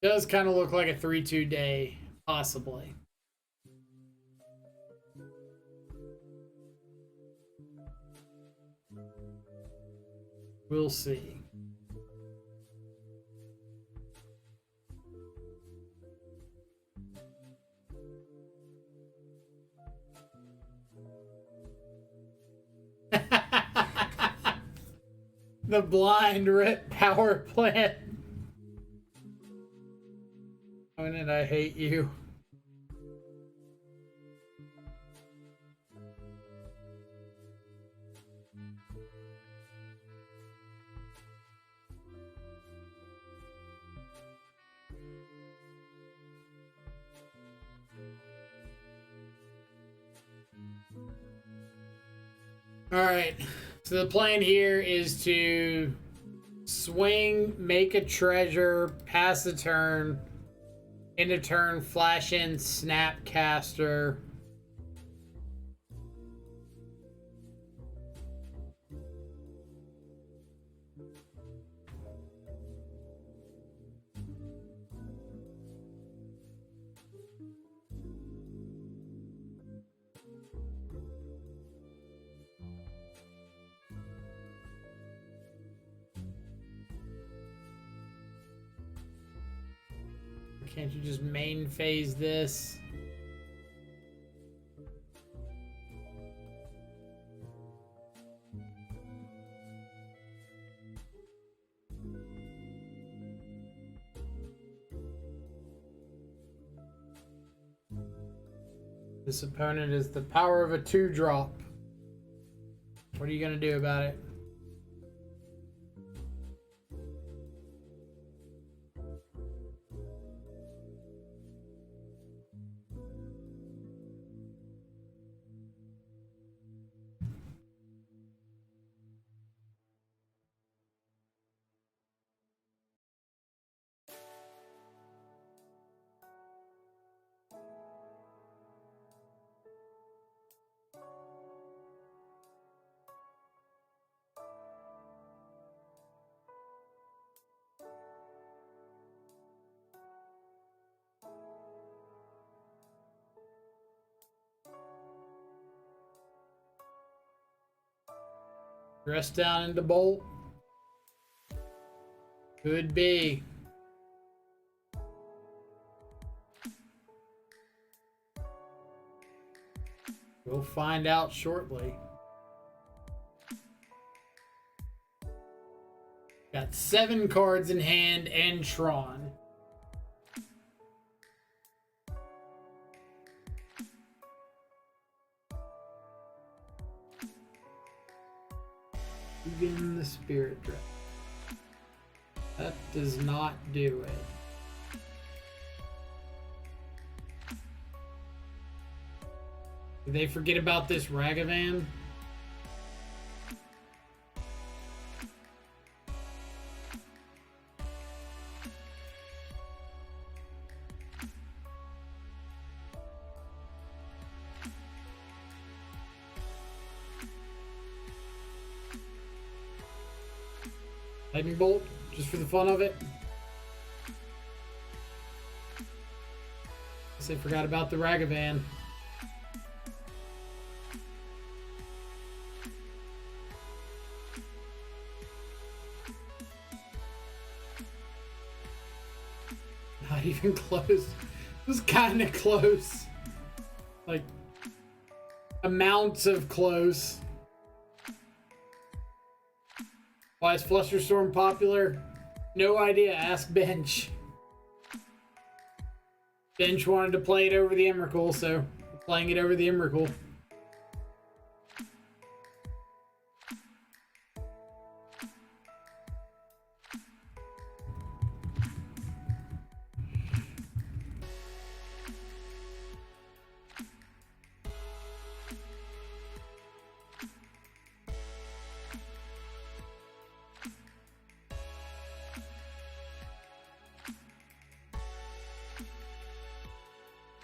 Speaker 1: does kind of look like a 3-2 day, possibly. We'll see. The blind rip power plant. And I hate you. All right. So the plan here is to swing, make a treasure, pass the turn, end of turn, flash in, Snapcaster. Can't you just main phase this? This opponent is the power of a 2-drop. What are you gonna do about it? Dress down into bolt. Could be. We'll find out shortly. Got 7 cards in hand and Tron. Even the Spirit Drift. That does not do it. Did they forget about this Ragavan? Lightning Bolt, just for the fun of it. Guess they forgot about the Ragavan. Not even close. It was kind of close. Like, amounts of close. Why is Flusterstorm popular? No idea. Ask Bench. Bench wanted to play it over the Emrakul, so we're playing it over the Emrakul.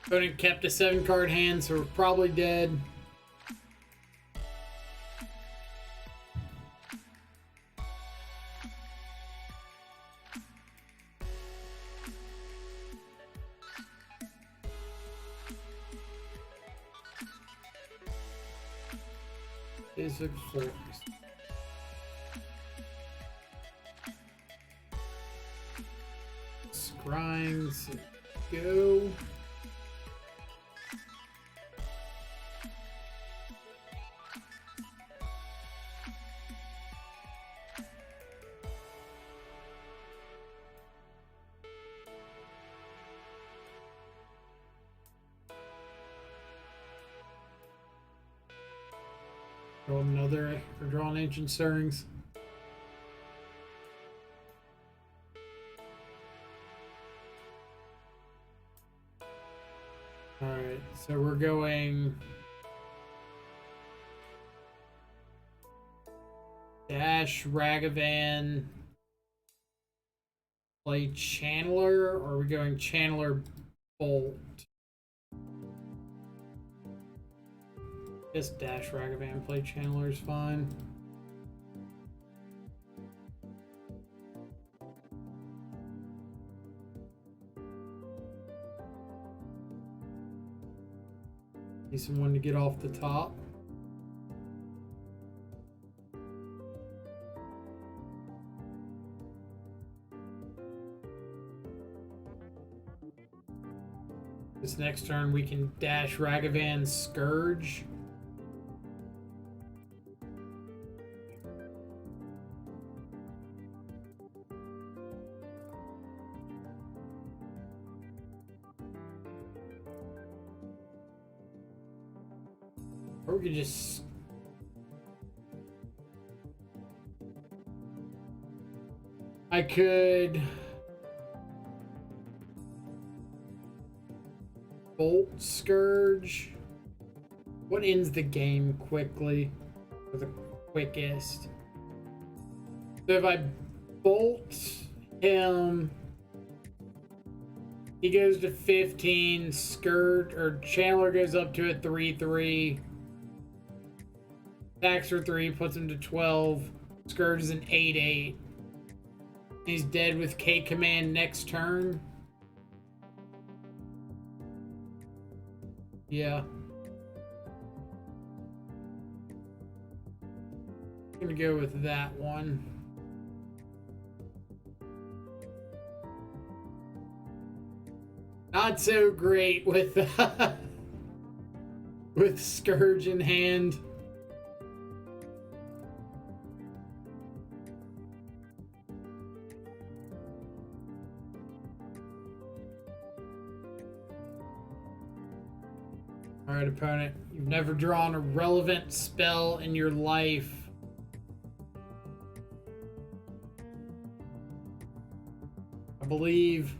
Speaker 1: Opponent kept a 7-card hand, so we're probably dead. Basic force. Scryings. Go. Draw another, or draw an Ancient Stirrings. Alright, so we're going Dash, Ragavan, play Channeler, or are we going Channeler, Bolt? Guess Dash, Ragavan, play Channeler is fine. Need someone to get off the top. This next turn we can dash Ragavan Scourge. Or we could just... I could... Bolt Scourge. What ends the game quickly? Or the quickest? So if I bolt him, he goes to 15, Scourge, or Channeler goes up to a 3/3. Attacks for 3, puts him to 12. Scourge is an 8/8. He's dead with K command next turn. Yeah. I'm gonna go with that one. Not so great with with Scourge in hand. Alright, opponent. You've never drawn a relevant spell in your life. I believe.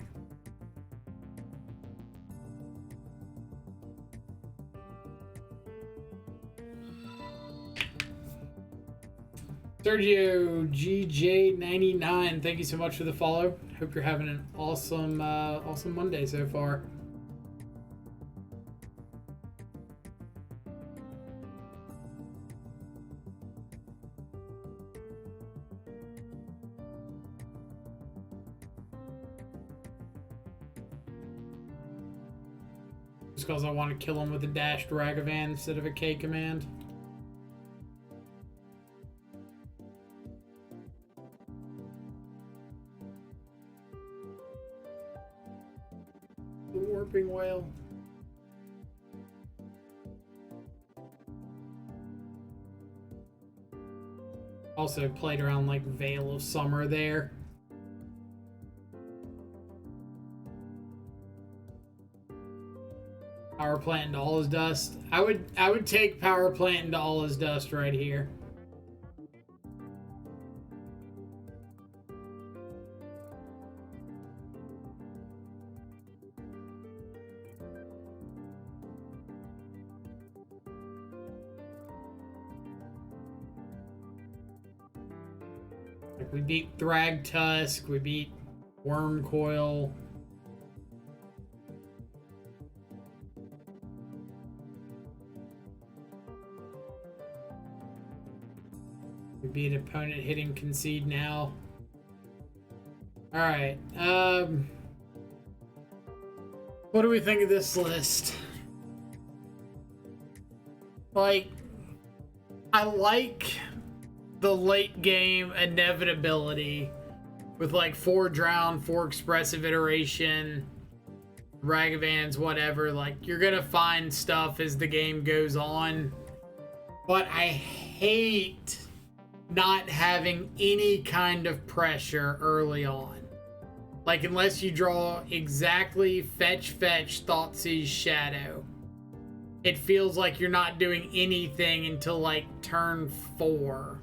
Speaker 1: Sergio GJ99, thank you so much for the follow. Hope you're having an awesome, awesome Monday so far. Just because I want to kill him with a dashed Ragavan instead of a K command. The Warping Whale. Also played around like Veil of Summer there. Power plant into all his dust. I would take power plant into all his dust right here. Like we beat Thragtusk, we beat Wormcoil. We beat opponent hitting concede now. Alright, what do we think of this list? Like, I like the late game inevitability with like 4 drown, 4 expressive iteration, Ragavans, whatever. Like, you're gonna find stuff as the game goes on. But I hate not having any kind of pressure early on. Like, unless you draw exactly fetch, Thoughtseize, Shadow. It feels like you're not doing anything until like turn 4.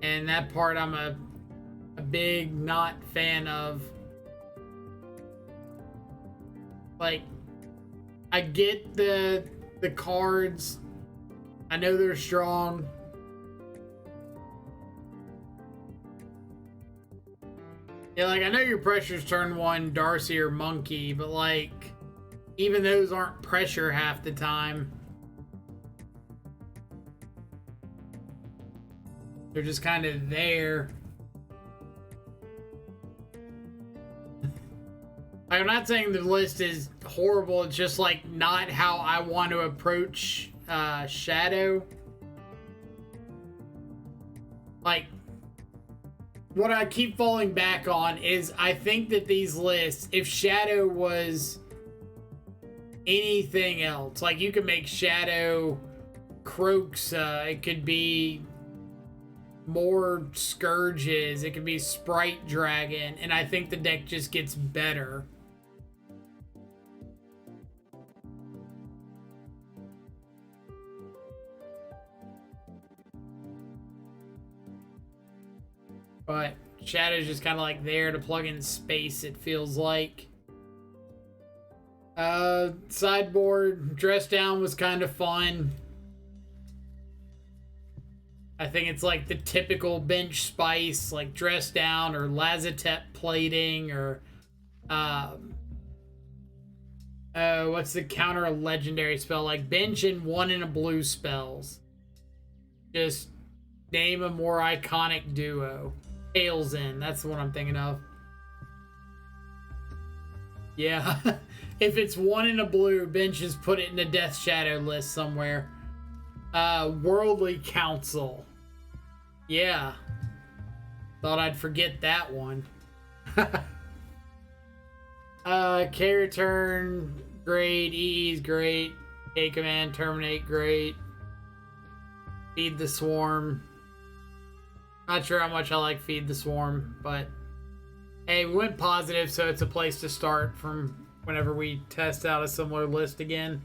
Speaker 1: And that part I'm a big not fan of. Like, I get the cards. I know they're strong. Yeah, like, I know your pressure's turn 1, Darcy or Monkey, but like, even those aren't pressure half the time. They're just kind of there. I'm not saying the list is horrible, it's just like not how I want to approach Shadow. Like, what I keep falling back on is I think that these lists, if Shadow was anything else, like you could make Shadow Croxa, it could be more Scourges, it could be Sprite Dragon, and I think the deck just gets better. But Shadow's just kind of like there to plug in space, it feels like. Sideboard, Dress Down was kind of fun. I think it's like the typical bench spice, like Dress Down or Lazatep Plating or what's the counter a legendary spell? Like bench and 1 in a blue spells. Just name a more iconic duo. Tails in, that's the one I'm thinking of. Yeah. If it's 1 in a blue, bench just put it in the Death Shadow list somewhere. Worldly Council. Yeah. Thought I'd forget that one. K-Return, great. EE's great. K-Command, Terminate, great. Feed the Swarm. Not sure how much I like Feed the Swarm, but hey, we went positive, so it's a place to start from whenever we test out a similar list again.